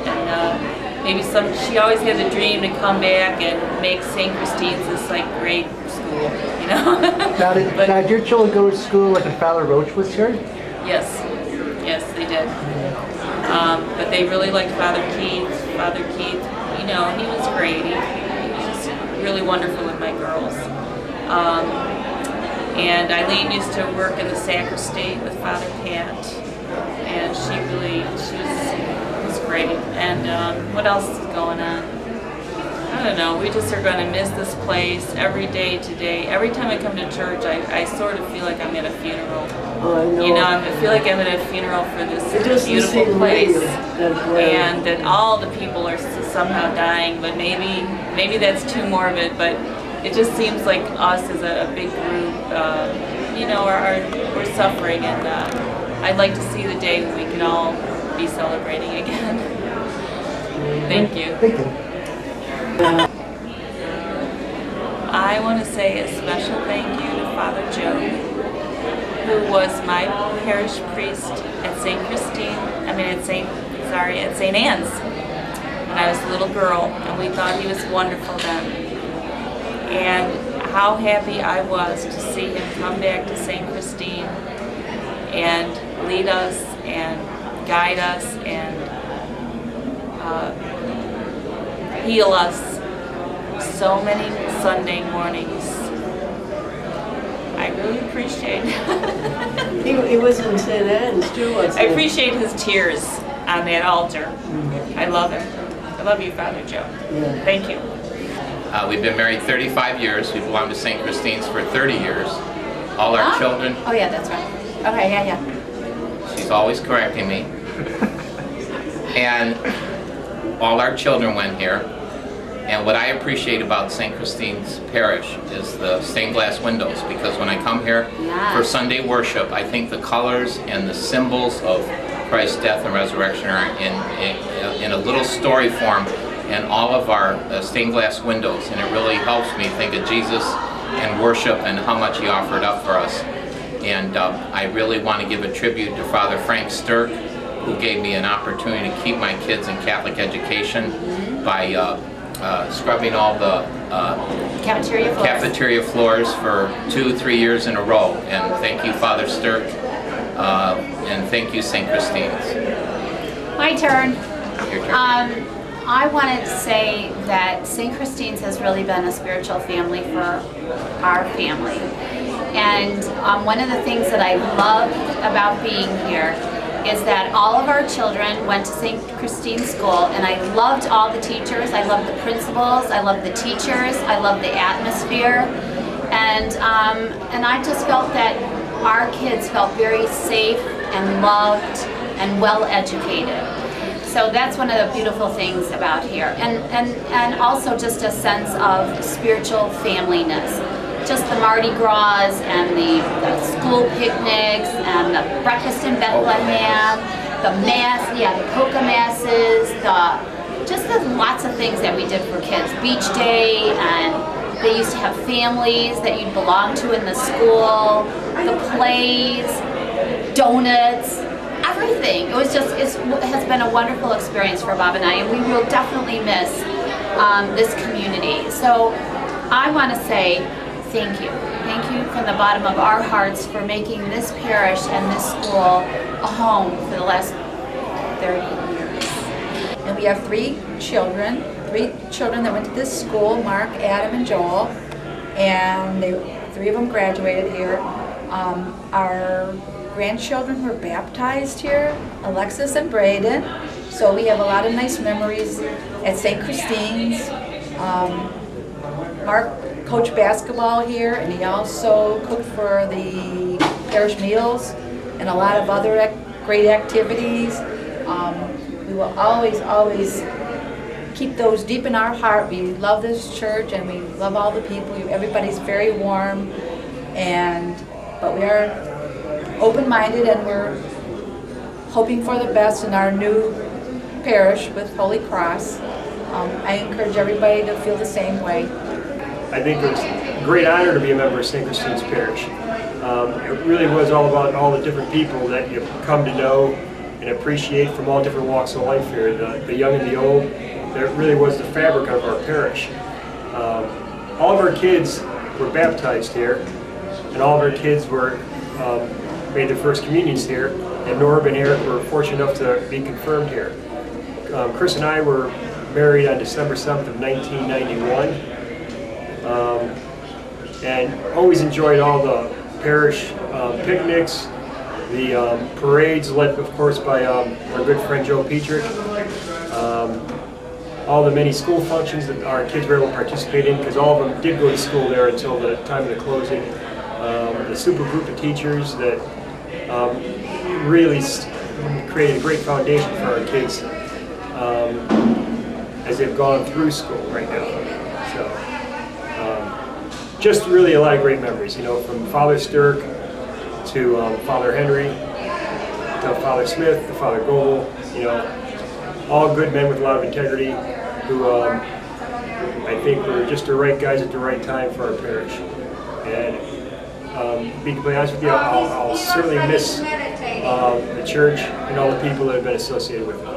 [SPEAKER 23] and maybe she always had the dream to come back and make St. Christine's this like great school, you know.
[SPEAKER 16] Now, did your children go to school like when Father Roach was here?
[SPEAKER 23] Yes, they did. But they really liked Father Keith. Father Keith, you know, he was great. He was just really wonderful with my girls. And Eileen used to work in the sacristy with Father Pat, and she was great. And what else is going on? I don't know, we just are going to miss this place every day today. Every time I come to church, I sort of feel like I'm at a funeral.
[SPEAKER 7] Oh, I know.
[SPEAKER 23] You know, I feel like I'm at a funeral for this beautiful place, and that all the people are somehow dying, but maybe that's too morbid, but it just seems like us as a big group, you know, we're suffering, and I'd like to see the day when we can all be celebrating again. Thank you.
[SPEAKER 16] Thank you.
[SPEAKER 23] I want to say a special thank you to Father Joe, who was my parish priest at St. Anne's when I was a little girl, and we thought he was wonderful then. And how happy I was to see him come back to St. Christine and lead us and guide us and heal us so many Sunday mornings. I really appreciate it.
[SPEAKER 7] He was in St. Anne's too, wasn't he?
[SPEAKER 23] I appreciate his tears on that altar. I love him. I love you, Father Joe.
[SPEAKER 7] Yeah.
[SPEAKER 23] Thank you.
[SPEAKER 9] We've been married 35 years. We belonged to St. Christine's for 30 years. All our children.
[SPEAKER 23] Oh yeah, that's right. Okay, yeah.
[SPEAKER 9] She's always correcting me. And all our children went here. And what I appreciate about St. Christine's Parish is the stained glass windows, because when I come here for Sunday worship, I think the colors and the symbols of Christ's death and resurrection are in a little story form in all of our stained glass windows, and it really helps me think of Jesus and worship and how much he offered up for us. And I really want to give a tribute to Father Frank Sturk, who gave me an opportunity to keep my kids in Catholic education by scrubbing all the cafeteria floors for 2-3 years in a row. And thank you, Father Sturk, and thank you, St. Christine's.
[SPEAKER 11] My turn.
[SPEAKER 9] Your turn.
[SPEAKER 11] I wanted to say that St. Christine's has really been a spiritual family for our family. And one of the things that I loved about being here is that all of our children went to St. Christine's School, and I loved all the teachers, I loved the principals, I loved the teachers, I loved the atmosphere, and I just felt that our kids felt very safe and loved and well educated. So that's one of the beautiful things about here, and also just a sense of spiritual familyness. Just the Mardi Gras and the school picnics and the breakfast in Bethlehem, the mass, the polka masses, just the lots of things that we did for kids. Beach day, and they used to have families that you'd belong to in the school, the plays, donuts, everything. It was just, it has been a wonderful experience for Bob and I, and we will definitely miss this community. So I want to say, thank you. Thank you from the bottom of our hearts for making this parish and this school a home for the last 30 years.
[SPEAKER 18] And we have three children that went to this school, Mark, Adam, and Joel. And three of them graduated here. Our grandchildren were baptized here, Alexis and Braden. So we have a lot of nice memories at St. Christine's. Mark coached basketball here, and he also cooked for the parish meals and a lot of other great activities. We will always keep those deep in our heart. We love this church, and we love all the people. Everybody's very warm, but we are open-minded, and we're hoping for the best in our new parish with Holy Cross. I encourage everybody to feel the same way.
[SPEAKER 20] I think it's a great honor to be a member of St. Christine's Parish. It really was all about all the different people that you've come to know and appreciate from all different walks of life here, the young and the old. That really was the fabric of our parish. All of our kids were baptized here, and all of our kids made their first communions here, and Norb and Eric were fortunate enough to be confirmed here. Chris and I were married on December 7th of 1991. And always enjoyed all the parish picnics, the parades led, of course, by our good friend Joe Petrick, all the many school functions that our kids were able to participate in, because all of them did go to school there until the time of the closing. The super group of teachers that really created a great foundation for our kids as they've gone through school right now. So. Just really a lot of great memories, from Father Sturk to Father Henry to Father Smith to Father Goebel, all good men with a lot of integrity who I think were just the right guys at the right time for our parish. And to be completely honest with you, I'll certainly miss the church and all the people that have been associated with it.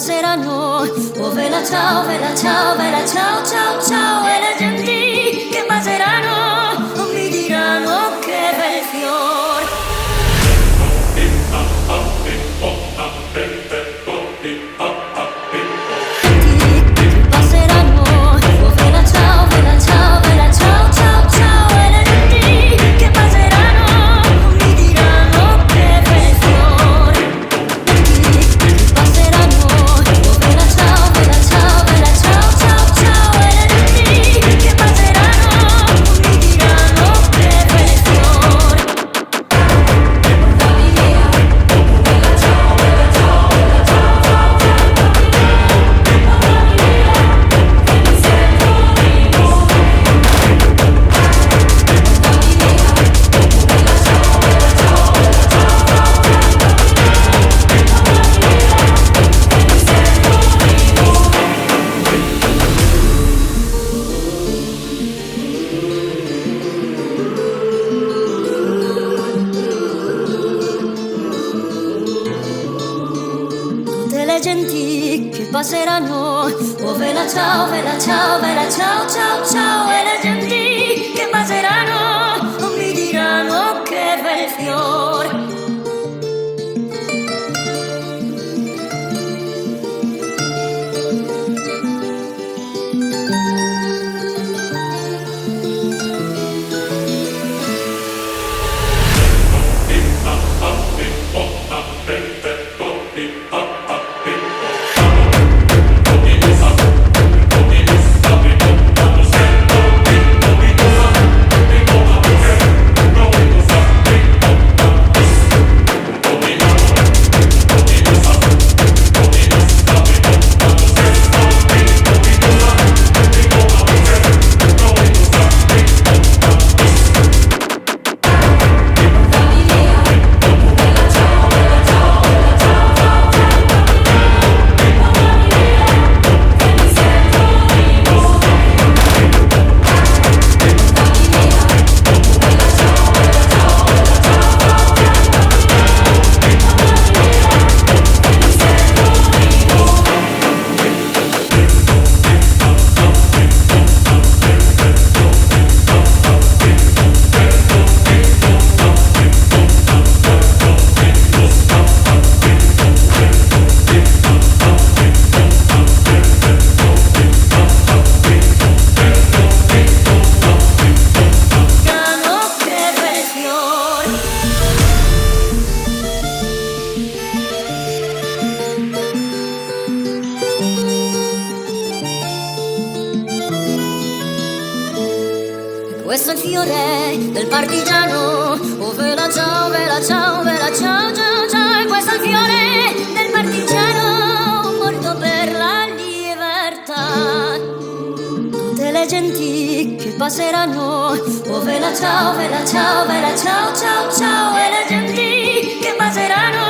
[SPEAKER 2] passeranno. Oh vela ciao, vela ciao, vela ciao, ciao, ciao. E le genti che passeranno non mi diranno che bel fior. Passeranno, oh vela ciao, vela ciao, vela ciao, ciao, ciao. E le genti che passeranno non mi diranno che bel fior. Passeranno, oh vela ciao, vela ciao, vela ciao, ciao, ciao. E le genti che passeranno non mi diranno che bel fior. Tutte le genti che passeranno, oh vela ciao, vela ciao, vela ciao, ciao, ciao. E le genti che passeranno non mi diranno che bel fior. Questo è il fiore del partigiano, oh vela ciao, vela ciao, vela ciao, ciao, ciao. E questo è il fiore del partigiano morto per la libertà. Tutte le genti che passeranno, oh vela ciao, vela ciao, vela ciao, ciao, ciao. E le genti che passeranno